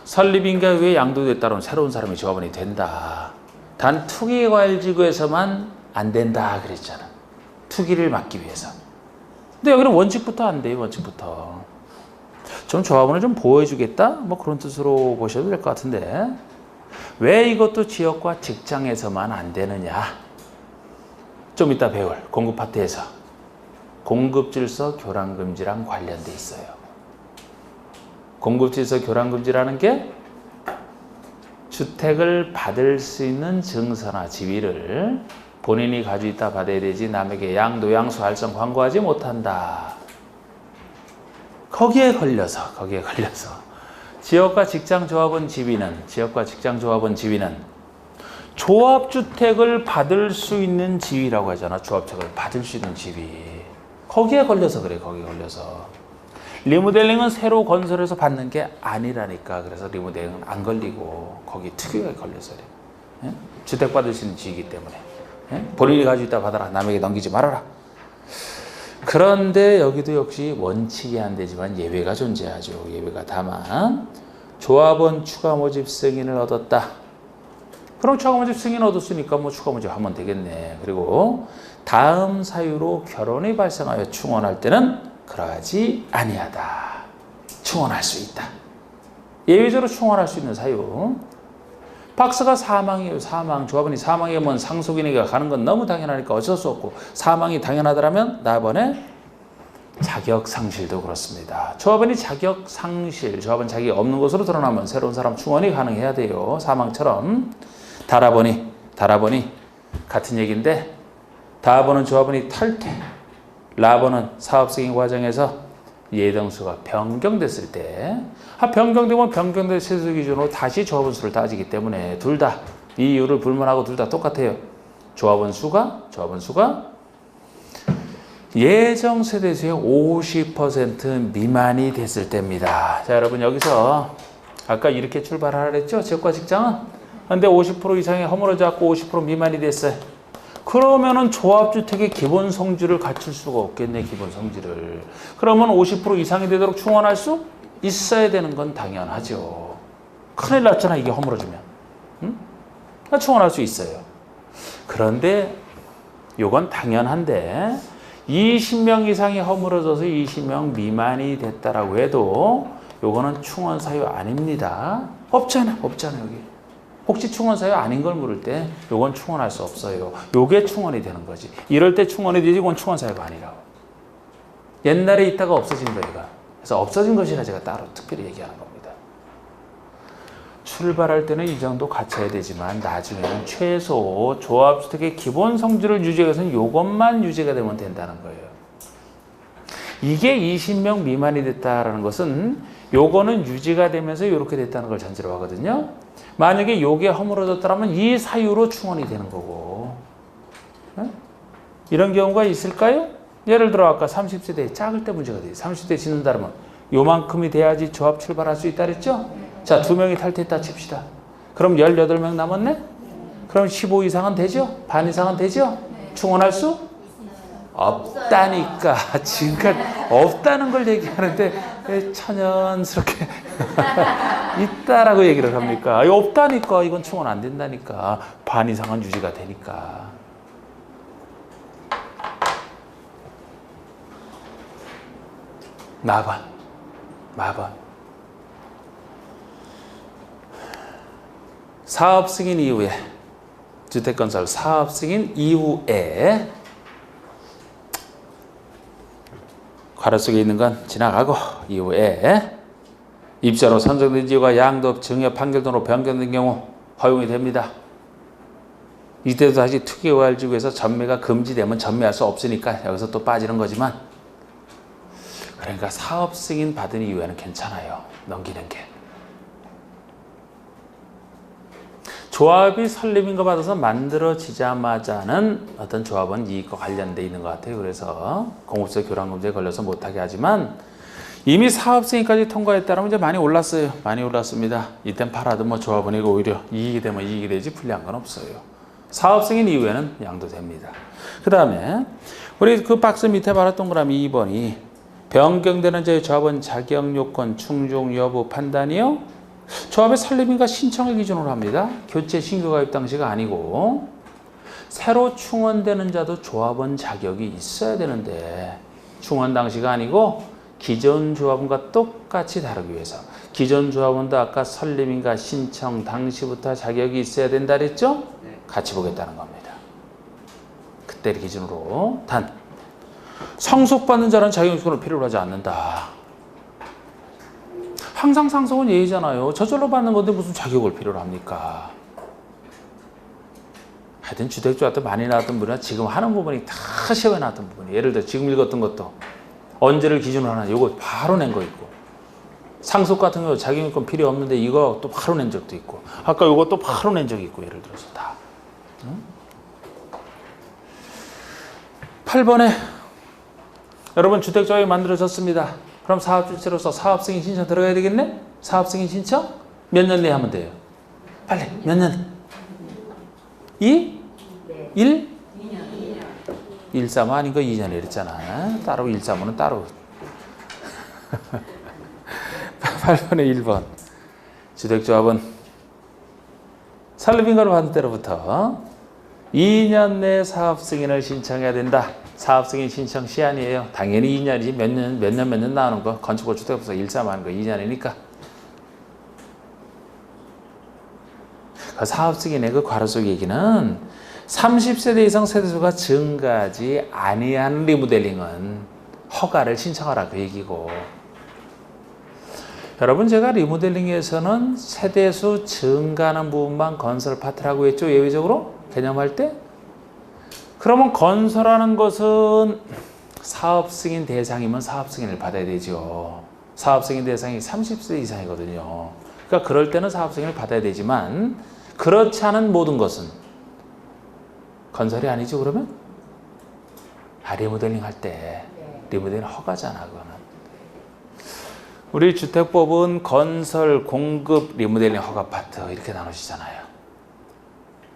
설립인가 후에 양도됐다면 새로운 사람이 조합원이 된다. 단 투기과열지구에서만 안 된다 그랬잖아. 투기를 막기 위해서. 근데 여기는 원칙부터 안 돼요. 원칙부터. 좀 조합원을 좀 보호해주겠다? 뭐 그런 뜻으로 보셔도 될 것 같은데 왜 이것도 지역과 직장에서만 안 되느냐? 좀 이따 배울 공급 파트에서 공급질서 교란금지랑 관련돼 있어요. 공급질서 교란금지라는 게 주택을 받을 수 있는 증서나 지위를 본인이 가지고 있다 받아야 되지 남에게 양도, 양수, 할성 광고하지 못한다. 거기에 걸려서 지역과 직장 조합원 지위는 조합주택을 받을 수 있는 지위라고 하잖아. 조합주택을 받을 수 있는 지위. 거기에 걸려서 그래. 거기에 걸려서. 리모델링은 새로 건설해서 받는 게 아니라니까. 그래서 리모델링은 안 걸리고 거기 특유하게 걸려서 그래. 예? 주택 받을 수 있는 지위이기 때문에. 예? 본인이 가지고 있다 받아라. 남에게 넘기지 말아라. 그런데 여기도 역시 원칙이 안 되지만 예외가 존재하죠. 예외가 다만 조합원 추가 모집 승인을 얻었다. 그럼 추가 모집 승인 얻었으니까 뭐 추가 모집 하면 되겠네. 그리고 다음 사유로 결혼이 발생하여 충원할 때는 그러하지 아니하다. 충원할 수 있다. 예외적으로 충원할 수 있는 사유. 박사가 사망이에요. 사망. 조합원이 사망이면 상속인에게 가는 건 너무 당연하니까 어쩔 수 없고 사망이 당연하더라면 나번에 자격상실도 그렇습니다. 조합원이 자격상실, 조합원 자격이 없는 것으로 드러나면 새로운 사람 충원이 가능해야 돼요. 사망처럼. 달아보니 같은 얘기인데 다번은 조합원이 탈퇴, 라번은 사업승인 과정에서 예정수가 변경됐을 때 변경되면 변경된 세수 기준으로 다시 조합원 수를 따지기 때문에 둘 다 이 이유를 불문하고 둘 다 똑같아요. 조합원 수가 예정 세대수의 50% 미만이 됐을 때입니다. 자, 여러분 여기서 아까 이렇게 출발하라 그랬죠? 지역과 직장은. 근데 50% 이상이 허물어졌고 50% 미만이 됐어요. 그러면은 조합주택의 기본 성질을 갖출 수가 없겠네, 기본 성질을. 그러면 50% 이상이 되도록 충원할 수 있어야 되는 건 당연하죠. 큰일 났잖아, 이게 허물어지면. 응? 충원할 수 있어요. 그런데 요건 당연한데 20명 이상이 허물어져서 20명 미만이 됐다라고 해도 요거는 충원 사유 아닙니다. 없잖아, 여기. 혹시 충원 사유 아닌 걸 물을 때 요건 충원할 수 없어요. 요게 충원이 되는 거지. 이럴 때 충원이 되지 이건 충원 사유가 아니라고. 옛날에 있다가 없어진 거예요. 그래서 없어진 것이라 제가 따로 특별히 얘기하는 겁니다. 출발할 때는 이 정도 갖춰야 되지만 나중에는 최소 조합주택의 기본 성질을 유지해서는 요것만 유지가 되면 된다는 거예요. 이게 20명 미만이 됐다라는 것은 요거는 유지가 되면서 이렇게 됐다는 걸 전제로 하거든요. 만약에 요게 허물어졌다면 이 사유로 충원이 되는 거고. 이런 경우가 있을까요? 예를 들어 아까 30세대 작을 때 문제가 돼요. 30대 짓는다면 요만큼이 돼야지 조합 출발할 수 있다 그랬죠? 자, 2명이 탈퇴했다 칩시다. 그럼 18명 남았네? 그럼 15 이상은 되죠? 반 이상은 되죠? 충원할 수? 없다니까. 지금까지 없다는 걸 얘기하는데 왜 천연스럽게 있다라고 얘기를 합니까? 없다니까. 이건 충원 안 된다니까. 반 이상은 유지가 되니까. 마번. 사업 승인 이후에 주택건설 사업 승인 이후에 괄호 속에 있는 건 지나가고 이후에 입자로 선정된 지구가 양도, 증여, 판결 등으로 변경된 경우 허용이 됩니다. 이때도 다시 투기과열지구에서 전매가 금지되면 전매할 수 없으니까 여기서 또 빠지는 거지만, 그러니까 사업 승인 받은 이후에는 괜찮아요. 넘기는 게. 조합이 설립인가 받아서 만들어지자마자는 어떤 조합은 이익과 관련돼 있는 것 같아요. 그래서 공급세 교란금지에 걸려서 못하게 하지만 이미 사업 승인까지 통과했다면 이제 많이 올랐어요. 많이 올랐습니다. 이땐 팔아도 뭐 조합원이고 오히려 이익이 되면 이익이 되지 불리한 건 없어요. 사업 승인 이후에는 양도됩니다. 그 다음에 우리 그 박스 밑에 바로 동그라미 2번이 변경되는 조합원 자격 요건 충족 여부 판단이요. 조합의 설립인가 신청을 기준으로 합니다. 교체 신규 가입 당시가 아니고, 새로 충원되는 자도 조합원 자격이 있어야 되는데 충원 당시가 아니고 기존 조합원과 똑같이 다루기 위해서 기존 조합원도 아까 설립인가 신청 당시부터 자격이 있어야 된다 그랬죠? 같이 보겠다는 겁니다. 그때를 기준으로. 단 상속받는 자는 자격 요건을 필요로 하지 않는다. 항상 상속은 예의잖아요. 저절로 받는 건데 무슨 자격을 필요로 합니까? 하여튼 주택조합도 많이 나왔던 부분이나 지금 하는 부분이 다 시험에 나왔던 부분이에요. 예를 들어 지금 읽었던 것도 언제를 기준으로 하나 요거 바로 낸 거 있고, 상속 같은 경우 자격요건 필요 없는데 이거 또 바로 낸 적도 있고, 아까 요거 또 바로 낸 적이 있고, 예를 들어서 다. 8번에 여러분 주택조합이 만들어졌습니다. 그럼 사업주체로서 사업승인 신청 들어가야 되겠네? 사업승인 신청? 몇 년 내에 하면 돼요? 빨리 몇 년? 2? 1? 135 아닌 거 2년 이랬잖아. 따로 135는 따로. 8번에 1번 주택조합은 설립인가를 받은 때로부터 2년 내에 사업승인을 신청해야 된다. 사업승인 신청 시한이에요. 당연히 2년이지. 몇 년 나오는 거. 건축법 주택법에서 135 하는 거 2년이니까. 그 사업승인의 그 괄호 속 얘기는 30세대 이상 세대수가 증가하지 아니한 리모델링은 허가를 신청하라 그 얘기고, 여러분 제가 리모델링에서는 세대수 증가하는 부분만 건설 파트라고 했죠. 예외적으로 개념할 때. 그러면 건설하는 것은 사업승인 대상이면 사업승인을 받아야 되죠. 사업승인 대상이 30세 이상이거든요. 그러니까 그럴 때는 사업승인을 받아야 되지만, 그렇지 않은 모든 것은 건설이 아니죠. 그러면 리모델링 할 때 리모델링 허가잖아. 그거는 우리 주택법은 건설, 공급, 리모델링 허가 파트 이렇게 나누시잖아요.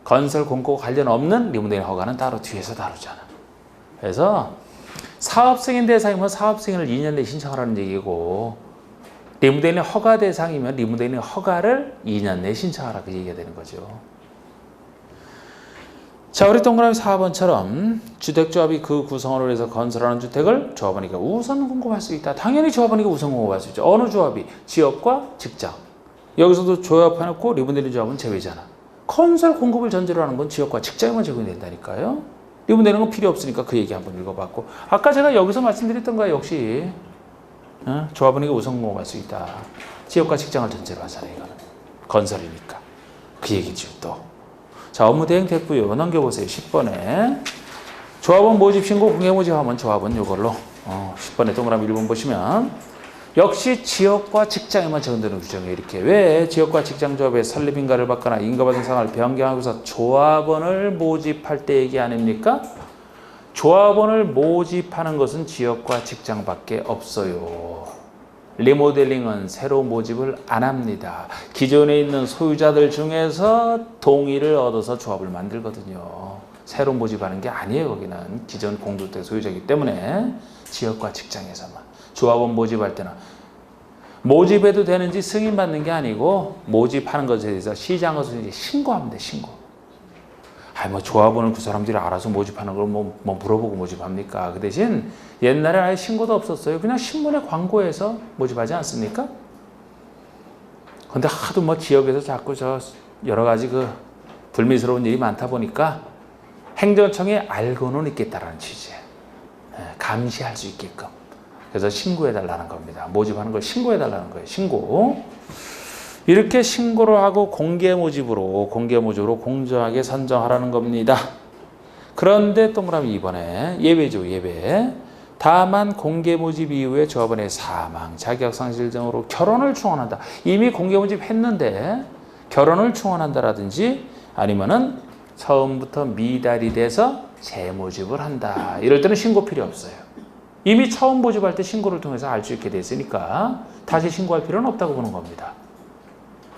건설, 공급 관련 없는 리모델링 허가는 따로 뒤에서 다루잖아. 그래서 사업승인 대상이면 사업승인을 2년 내에 신청하라는 얘기고, 리모델링 허가 대상이면 리모델링 허가를 2년 내에 신청하라 그 얘기가 되는 거죠. 자, 우리 동그라미 4번처럼 주택조합이 그 구성원으로 해서 건설하는 주택을 조합원이가 우선 공급할 수 있다. 당연히 조합원이가 우선 공급할 수 있죠. 어느 조합이? 지역과 직장. 여기서도 조합해놓고 리모델링 조합은 제외잖아. 건설 공급을 전제로 하는 건 지역과 직장에만 적용이 된다니까요. 리모델링은 건 필요 없으니까 그 얘기 한번 읽어봤고, 아까 제가 여기서 말씀드렸던 거야. 역시 조합원이가 우선 공급할 수 있다. 지역과 직장을 전제로 하잖아요. 이거는 건설이니까 그 얘기죠. 또 자, 업무 대행 됐고요. 넘겨보세요. 10번에 조합원 모집 신고 공개 모집하면 조합원 이걸로 10번에 동그라미 1번 보시면 역시 지역과 직장에만 적용되는 규정이에요. 이렇게. 왜 지역과 직장 조합의 설립인가를 받거나 인가받은 상황을 변경하고서 조합원을 모집할 때 얘기 아닙니까? 조합원을 모집하는 것은 지역과 직장밖에 없어요. 리모델링은 새로 모집을 안 합니다. 기존에 있는 소유자들 중에서 동의를 얻어서 조합을 만들거든요. 새로 모집하는 게 아니에요. 거기는 기존 공동주택 소유자이기 때문에 지역과 직장에서만. 조합원 모집할 때는 모집해도 되는지 승인받는 게 아니고 모집하는 것에 대해서 시장에서 이제 신고하면 돼. 신고. 뭐 조합원을 그 사람들이 알아서 모집하는 걸 뭐 물어보고 모집합니까? 그 대신 옛날에 아예 신고도 없었어요. 그냥 신문에 광고해서 모집하지 않습니까? 근데 하도 뭐 지역에서 자꾸 여러 가지 그 불미스러운 일이 많다 보니까 행정청에 알고는 있겠다라는 취지에 감시할 수 있게끔. 그래서 신고해달라는 겁니다. 모집하는 걸 신고해달라는 거예요. 신고. 이렇게 신고를 하고 공개 모집으로 공정하게 선정하라는 겁니다. 그런데 동그라미 2번에 예외죠. 예외. 다만 공개 모집 이후에 조합원의 사망, 자격상실 등으로 결혼을 충원한다. 이미 공개 모집했는데 결혼을 충원한다라든지 아니면은 처음부터 미달이 돼서 재모집을 한다. 이럴 때는 신고 필요 없어요. 이미 처음 모집할 때 신고를 통해서 알 수 있게 됐으니까 다시 신고할 필요는 없다고 보는 겁니다.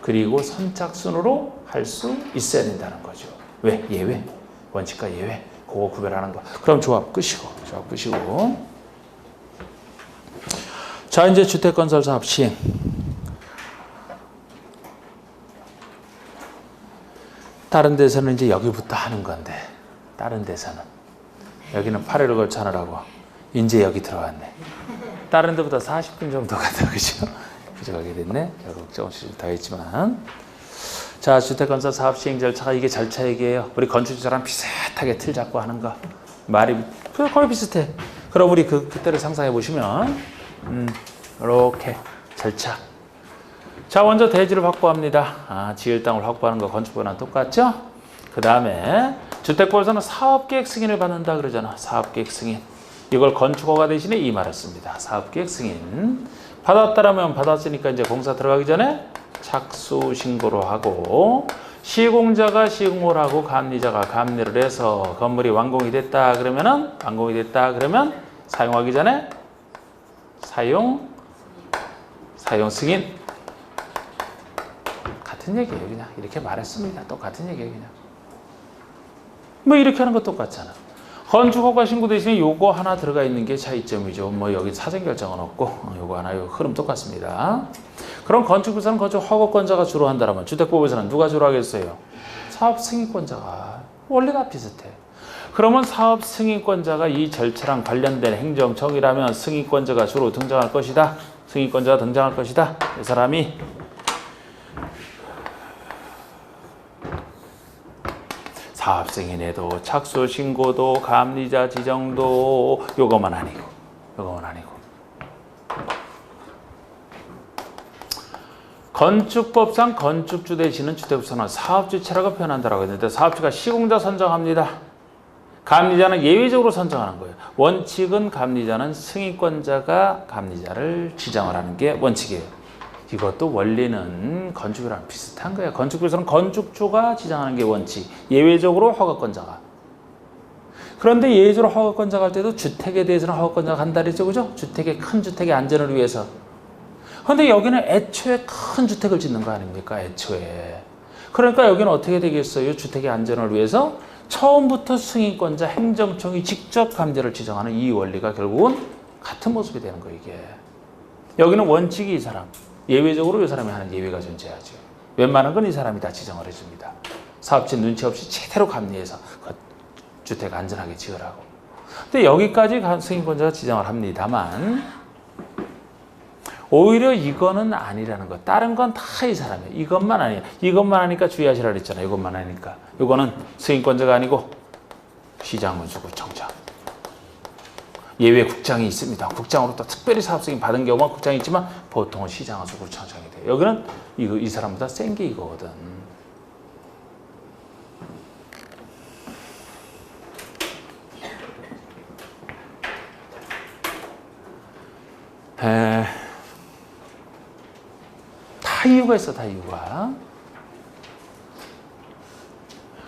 그리고 선착순으로 할 수 있어야 된다는 거죠. 왜? 예외. 원칙과 예외. 그거 구별하는 거. 그럼 조합 끄시고. 자, 이제 주택건설 사업 시행. 다른 데서는 이제 여기부터 하는 건데, 다른 데서는. 여기는 8회를 걸쳐 하느라고 이제 여기 들어왔네. 다른 데보다 40분 정도가 더, 그죠? 가게 됐네. 결국 조금씩 더 했지만. 자, 주택건설 사업 시행 절차가 이게 절차 얘기예요. 우리 건축주사랑 비슷하게 틀 잡고 하는 거. 말이 거의 비슷해. 그럼 우리 그때를 상상해 보시면, 이렇게 절차. 자, 먼저 대지를 확보합니다. 지을 땅을 확보하는 거 건축부랑 똑같죠? 그 다음에 주택부에서는 사업계획 승인을 받는다 그러잖아. 사업계획 승인. 이걸 건축허가 대신에 이 말을 씁니다. 사업계획 승인. 받았다라면 받았으니까 이제 공사 들어가기 전에 착수 신고로 하고 시공자가 시공을 하고 감리자가 감리를 해서 건물이 완공이 됐다 그러면 사용하기 전에 사용 승인. 같은 얘기예요. 그냥 이렇게 말했습니다. 똑같은 얘기예요. 그냥 뭐 이렇게 하는 거 똑같잖아. 건축허가 신고 대신에 요거 하나 들어가 있는 게 차이점이죠. 뭐 여기 사전 결정은 없고 요거 하나 요 흐름 똑같습니다. 그럼 건축부에서는 건축 허가권자가 주로 한다면 주택법에서는 누가 주로 하겠어요? 사업 승인권자가. 원래 다 비슷해. 그러면 사업 승인권자가 이 절차랑 관련된 행정청이라면 승인권자가 주로 등장할 것이다. 승인권자가 등장할 것이다. 이 사람이 사업 승인에도 착수 신고도 감리자 지정도 요거만 아니고 건축법상 건축주 대신은 주택부서는 사업주체라고 표현한다라고 했는데 사업주가 시공자 선정합니다. 감리자는 예외적으로 선정하는 거예요. 원칙은 감리자는 승인권자가 감리자를 지정을 하는 게 원칙이에요. 이것도 원리는 건축이랑 비슷한 거예요. 건축부에서는 건축주가 지정하는 게 원칙. 예외적으로 허가권자가. 그런데 예외적으로 허가권자가 할 때도 주택에 대해서는 허가권자가 한다 그랬죠. 그죠? 큰 주택의 안전을 위해서. 그런데 여기는 애초에 큰 주택을 짓는 거 아닙니까? 애초에. 그러니까 여기는 어떻게 되겠어요? 주택의 안전을 위해서 처음부터 승인권자 행정청이 직접 감리자를 지정하는 이 원리가 결국은 같은 모습이 되는 거예요. 이게. 여기는 원칙이 이 사람. 예외적으로 이 사람이 하는 예외가 존재하죠. 웬만한 건 이 사람이 다 지정을 해줍니다. 사업체 눈치 없이 제대로 감리해서 주택 안전하게 지으라고. 근데 여기까지 승인권자가 지정을 합니다만 오히려 이거는 아니라는 거. 다른 건 다 이 사람이에요. 이것만 아니에요. 이것만 하니까 주의하시라 그랬잖아요. 이것만 하니까. 이거는 승인권자가 아니고 시장군수구청장. 예외 국장이 있습니다. 국장으로 또 특별히 사업 승인 받은 경우만 국장이 있지만 보통은 시장에서 구청장이 돼요. 여기는 이 사람보다 센 게 이거거든. 다 이유가 있어. 다 이유가.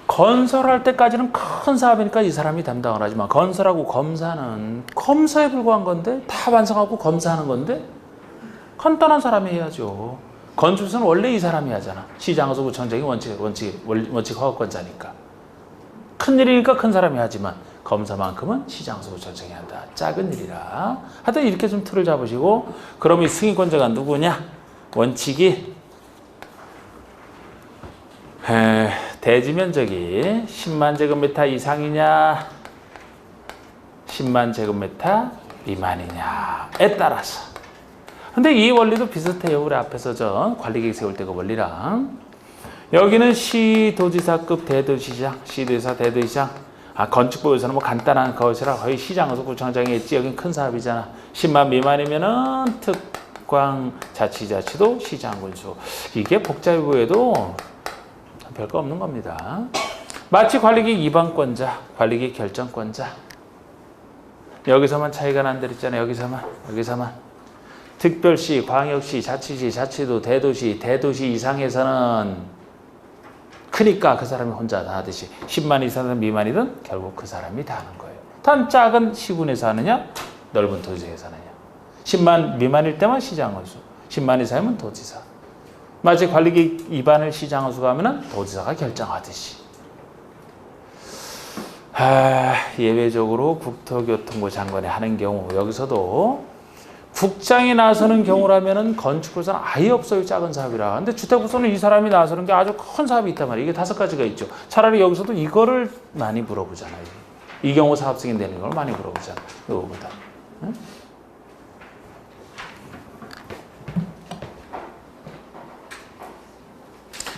건설할 때까지는 큰 사업이니까 이 사람이 담당을 하지만 건설하고 검사는 검사에 불과한 건데 다 완성하고 검사하는 건데 간단한 사람이 해야죠. 건축수는 원래 이 사람이 하잖아. 시장수 구청장이 원칙 허가권자니까. 큰일이니까 큰 사람이 하지만 검사만큼은 시장수 구청장이 한다. 작은 일이라. 하여튼 이렇게 좀 틀을 잡으시고, 그럼 이 승인권자가 누구냐? 원칙이 대지 면적이 10만 제곱미터 이상이냐 10만 제곱미터 미만이냐에 따라서. 근데 이 원리도 비슷해요. 우리 앞에서 저 관리계획 세울 때 그 원리랑. 여기는 시도지사급 대도시장, 시도지사 대도시장. 건축부에서는 뭐 간단한 것이라 거의 시장에서 구청장이 있지. 여긴 큰 사업이잖아. 10만 미만이면은 특광자치자치도 시장군수. 이게 복잡부에도 별거 없는 겁니다. 마치 관리계획 입안권자, 관리계획 결정권자. 여기서만 차이가 난다 했잖아요. 여기서만. 특별시, 광역시, 자치시, 자치도, 대도시 이상에서는 크니까 그 사람이 혼자 다 하듯이 10만 이상이든 미만이든 결국 그 사람이 다 하는 거예요. 단 작은 시군에서 하느냐, 넓은 도시에서 하느냐. 10만 미만일 때만 시장원수, 10만 이상이면 도지사. 마치 관리계획 위반을 시장원수가 하면은 도지사가 결정하듯이. 예외적으로 국토교통부 장관이 하는 경우, 여기서도 국장이 나서는 경우라면은 건축부에서는 아예 없어요. 작은 사업이라. 근데 주택부서는 이 사람이 나서는 게 아주 큰 사업이 있단 말이에요. 이게 5가지가 있죠. 차라리 여기서도 이거를 많이 물어보잖아요. 이 경우 사업 승인되는 걸 많이 물어보잖아. 이거보다. 응?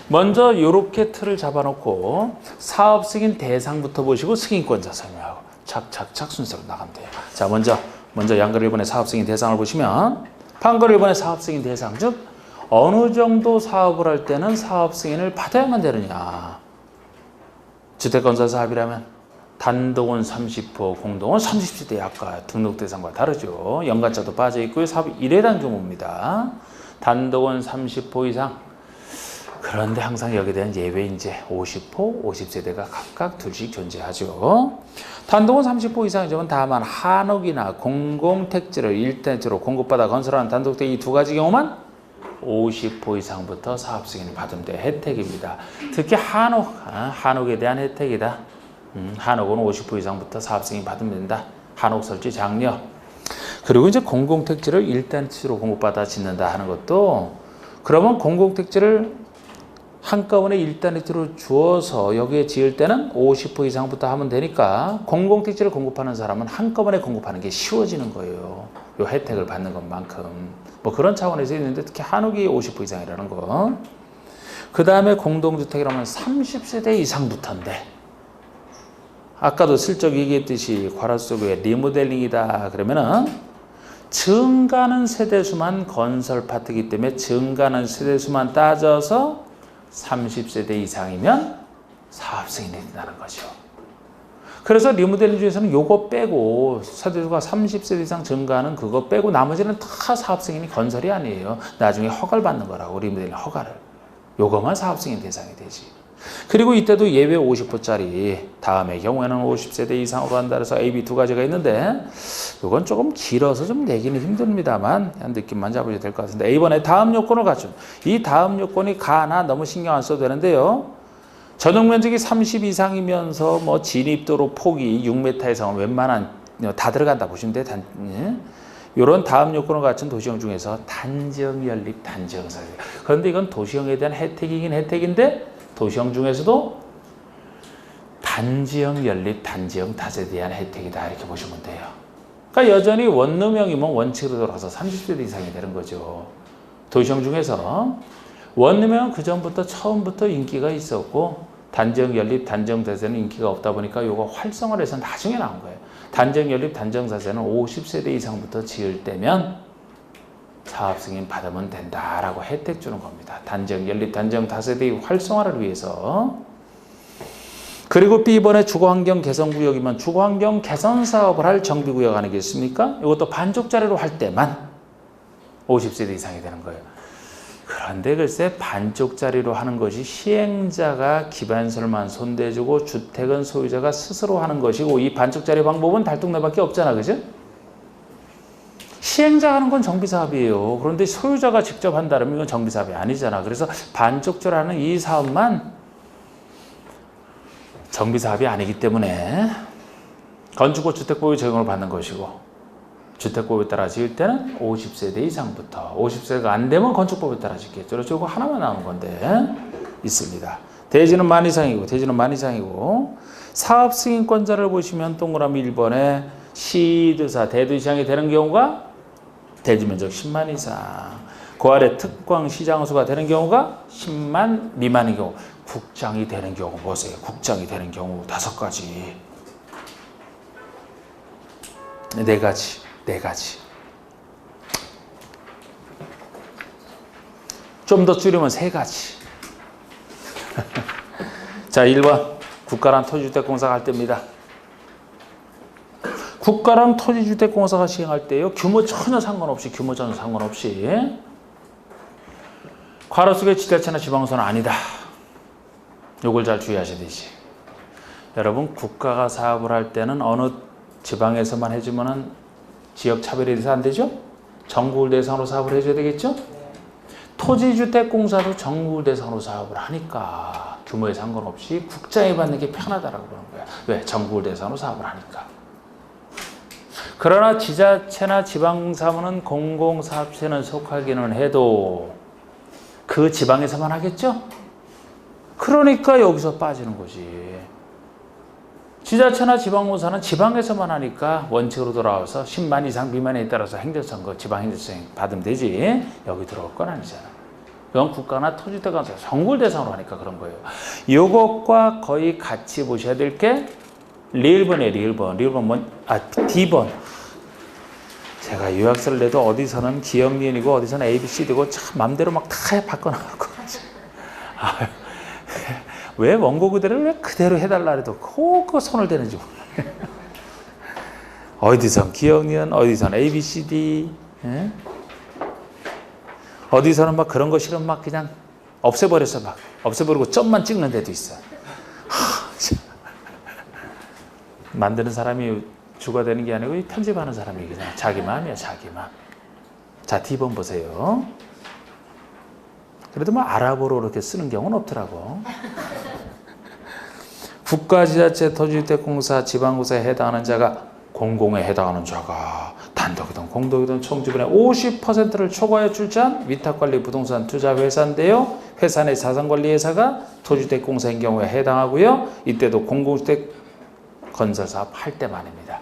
먼저 이렇게 틀을 잡아놓고 사업 승인 대상부터 보시고 승인권자 설명하고 착착착 순서로 나가면 돼요. 자, 먼저 양걸 1번의 사업 승인 대상을 보시면 판걸 1번의 사업 승인 대상, 즉 어느 정도 사업을 할 때는 사업 승인을 받아야만 되느냐. 주택건설 사업이라면 단독은 30호, 공동은 30세대. 아까 등록 대상과 다르죠. 연간자도 빠져 있고요. 사업이 1회당 규모입니다. 단독은 30호 이상. 그런데 항상 여기에 대한 예외 이제 50호, 50세대가 각각 둘씩 존재하죠. 단독은 30호 이상이지만 다만 한옥이나 공공택지를 1대지로 공급받아 건설하는 단독택 이 2가지 경우만 50호 이상부터 사업 승인을 받으면 돼. 혜택입니다. 특히 한옥에 대한 혜택이다. 한옥은 50호 이상부터 사업 승인 받으면 된다. 한옥 설치 장려. 그리고 이제 공공택지를 1단지로 공급받아 짓는다 하는 것도, 그러면 공공택지를 한꺼번에 1단지로 주어서 여기에 지을 때는 50호 이상부터 하면 되니까 공공택지를 공급하는 사람은 한꺼번에 공급하는 게 쉬워지는 거예요. 요 혜택을 받는 것만큼. 뭐 그런 차원에서 있는데 특히 한옥이 50호 이상이라는 거. 그 다음에 공동주택이라면 30세대 이상부터인데, 아까도 슬쩍 얘기했듯이 괄호 속에 리모델링이다 그러면은 증가하는 세대수만 건설 파트이기 때문에 증가하는 세대수만 따져서 30세대 이상이면 사업 승인이 된다는 거죠. 그래서 리모델링 중에서는 요거 빼고 세대수가 30세대 이상 증가하는 그거 빼고 나머지는 다 사업 승인이 건설이 아니에요. 나중에 허가를 받는 거라고, 리모델링 허가를. 요거만 사업 승인 대상이 되지. 그리고 이때도 예외 50호짜리, 다음의 경우에는 50세대 이상으로 한다 해서 A, B 2가지가 있는데 이건 조금 길어서 좀 내기는 힘듭니다만 느낌만 잡으셔도 될 것 같은데, A번에 다음 요건을 갖춘, 이 다음 요건이 가나 너무 신경 안 써도 되는데요. 전용 면적이 30 이상이면서 뭐 진입도로 폭이 6m 이상은 웬만한 다 들어간다 보시면 돼. 이런 다음 요건을 갖춘 도시형 중에서 단지형 연립, 단지형 사세. 그런데 이건 도시형에 대한 혜택이긴 혜택인데 도시형 중에서도 단지형 연립, 단지형 다세대에 대한 혜택이다 이렇게 보시면 돼요. 그러니까 여전히 원룸형이면 원칙으로 돌아가서 30세대 이상이 되는 거죠. 도시형 중에서 원룸형은 그 전부터 처음부터 인기가 있었고 단지형 연립, 단지형 다세는 인기가 없다 보니까 이거 활성화를 해서 나중에 나온 거예요. 단지형 연립, 단지형 다세는 50세대 이상부터 지을 때면 사업 승인 받으면 된다라고 혜택 주는 겁니다. 단지형 연립, 단지형 다세대의 활성화를 위해서. 그리고 B번에 주거환경 개선구역이면 주거환경 개선 사업을 할 정비구역 아니겠습니까? 이것도 반쪽짜리로 할 때만 50세대 이상이 되는 거예요. 그런데 글쎄 반쪽짜리로 하는 것이 시행자가 기반설만 손대주고 주택은 소유자가 스스로 하는 것이고, 이 반쪽짜리 방법은 달동네밖에 없잖아, 그죠? 시행자가 하는 건 정비사업이에요. 그런데 소유자가 직접 한다면 이건 정비사업이 아니잖아. 그래서 반쪽조로 하는 이 사업만 정비사업이 아니기 때문에 건축고 주택보유 적용을 받는 것이고, 주택법에 따라 지을 때는 50세대 이상부터, 50세가 안 되면 건축법에 따라 짓겠죠. 그렇죠. 이거 하나만 나오는 건데 있습니다. 대지는 만 이상이고 사업 승인권자를 보시면 동그라미 1번에 시드사 대도시장이 되는 경우가 대지 면적 10만 이상, 그 아래 특광 시장수가 되는 경우가 10만 미만인 경우, 국장이 되는 경우 보세요. 국장이 되는 경우 5가지, 4가지. 좀 더 줄이면 3가지. 자, 1번 국가랑 토지주택공사가 할 때입니다. 국가랑 토지주택공사가 시행할 때요, 규모 전혀 상관없이 괄호 속에 지자체나 지방소는 아니다. 요걸 잘 주의하셔야 되지. 여러분, 국가가 사업을 할 때는 어느 지방에서만 해주면은 지역 차별이 돼서 안 되죠? 전국을 대상으로 사업을 해줘야 되겠죠? 토지주택공사도 전국을 대상으로 사업을 하니까 규모에 상관없이 국장이 받는 게 편하다라고 그러는 거야. 왜? 전국을 대상으로 사업을 하니까. 그러나 지자체나 지방사무는 공공사업체는 속하기는 해도 그 지방에서만 하겠죠? 그러니까 여기서 빠지는 거지. 지자체나 지방공사는 지방에서만 하니까 원칙으로 돌아와서 10만 이상 미만에 따라서 행정선거, 지방행정처 받으면 되지. 여기 들어올 건 아니잖아. 이건 국가나 토지대관사 전국을 대상으로 하니까 그런 거예요. 이것과 거의 같이 보셔야 될 게 리을번이에요. D번. 제가 요약서를 내도 어디서는 기억 니은이고 어디서는 ABCD고 참 맘대로 막 다 바꿔놔갖고. 왜 원고 그대로 왜 그대로 해달라 해도 그 손을 대는지 몰라요. 어디선 기억 니은, 어디선 ABCD, 예? 어디서는 막 그런 거 싫으면 막 그냥 없애버려서 막 없애버리고 점만 찍는 데도 있어. 만드는 사람이 주가 되는 게 아니고 편집하는 사람이 그냥 자기 마음이야, 자기 마음. 자, D번 보세요. 그래도 뭐 아랍어로 이렇게 쓰는 경우는 없더라고. 국가, 지자체, 토지주택공사, 지방공사에 해당하는 자가, 공공에 해당하는 자가 단독이든 공동이든 총 지분의 50%를 초과해 출자한 위탁관리 부동산 투자회사인데요. 회사 내 자산관리회사가 토지주택공사인 경우에 해당하고요. 이때도 공공주택 건설사업 할 때만입니다.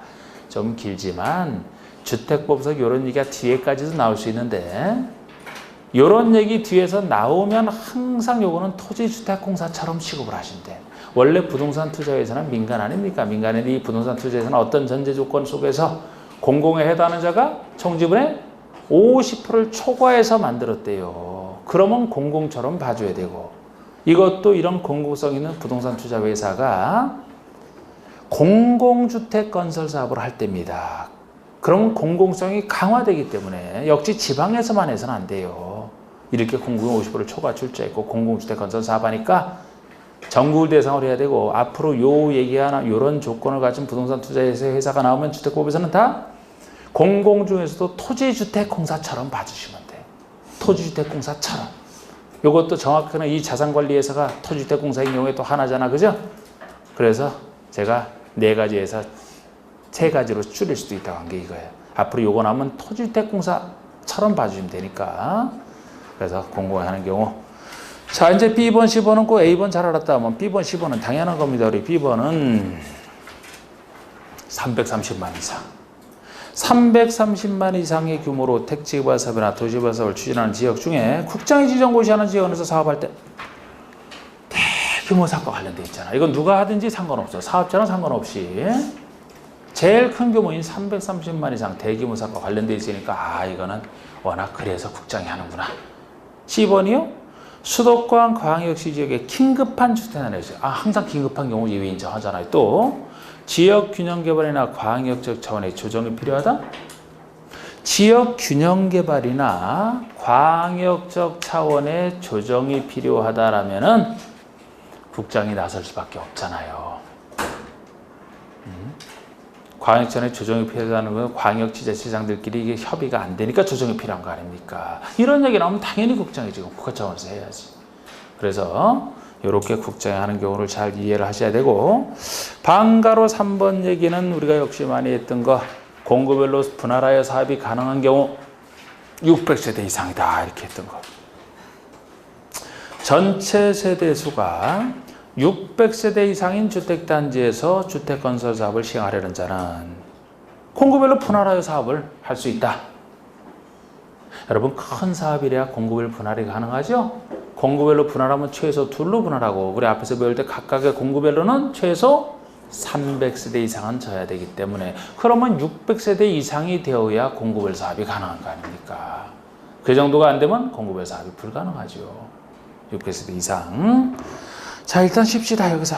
좀 길지만 주택법상 이런 얘기가 뒤에까지도 나올 수 있는데, 이런 얘기 뒤에서 나오면 항상 요거는 토지주택공사처럼 취급을 하신대. 원래 부동산 투자회사는 민간 아닙니까? 민간인 이 부동산 투자회사는 어떤 전제 조건 속에서 공공에 해당하는 자가 총지분의 50%를 초과해서 만들었대요. 그러면 공공처럼 봐줘야 되고, 이것도 이런 공공성 있는 부동산 투자회사가 공공주택 건설 사업을 할 때입니다. 그러면 공공성이 강화되기 때문에 역시 지방에서만 해서는 안 돼요. 이렇게 공공의 50%를 초과 출자했고 공공주택 건설 사업하니까 전국을 대상으로 해야 되고, 앞으로 요 얘기하나 요런 조건을 가진 부동산 투자회사가 나오면 주택법에서는 다 공공 중에서도 토지주택공사처럼 봐주시면 돼요. 토지주택공사처럼. 요것도 정확히는 이 자산관리회사가 토지주택공사인 경우에 또 하나잖아, 그죠? 그래서 제가 4가지에서 3가지로 줄일 수도 있다고 한 게 이거예요. 앞으로 요거 나오면 토지주택공사처럼 봐주시면 되니까. 그래서 공공에 하는 경우. 자, 이제 B번, C번은 꼭 A번 잘 알았다 하면 B번, C번은 당연한 겁니다. 우리 B번은 330만 이상. 330만 이상의 규모로 택지개발 사업이나 도시개발 사업을 추진하는 지역 중에 국장이 지정고시하는 지역에서 사업할 때 대규모 사업과 관련돼 있잖아. 이건 누가 하든지 상관없어. 사업자랑 상관없이. 제일 큰 규모인 330만 이상 대규모 사업과 관련돼 있으니까 이거는 워낙 그래서 국장이 하는구나. C번이요? 수도권 광역시 지역에 긴급한 주택을 내죠. 항상 긴급한 경우 예외 인정하잖아요. 또 지역 균형 개발이나 광역적 차원의 조정이 필요하다. 지역 균형 개발이나 광역적 차원의 조정이 필요하다라면은 국장이 나설 수밖에 없잖아요. 광역전에 조정이 필요하다는 건 광역지자체장들끼리 이게 협의가 안 되니까 조정이 필요한 거 아닙니까? 이런 얘기 나오면 당연히 국장이 지금 국가 차원에서 해야지. 그래서 이렇게 국장이 하는 경우를 잘 이해를 하셔야 되고, 방가로 3번 얘기는 우리가 역시 많이 했던 거, 공구별로 분할하여 사업이 가능한 경우 600세대 이상이다 이렇게 했던 거. 전체 세대수가 600세대 이상인 주택단지에서 주택건설 사업을 시행하려는 자는 공구별로 분할하여 사업을 할 수 있다. 여러분, 큰 사업이래야 공구별 분할이 가능하죠? 공구별로 분할하면 최소 2로 분할하고, 우리 앞에서 배울 때 각각의 공구별로는 최소 300세대 이상은 져야 되기 때문에, 그러면 600세대 이상이 되어야 공구별 사업이 가능한 거 아닙니까? 그 정도가 안 되면 공구별 사업이 불가능하죠. 600세대 이상. 자, 일단 쉽시다 여기서.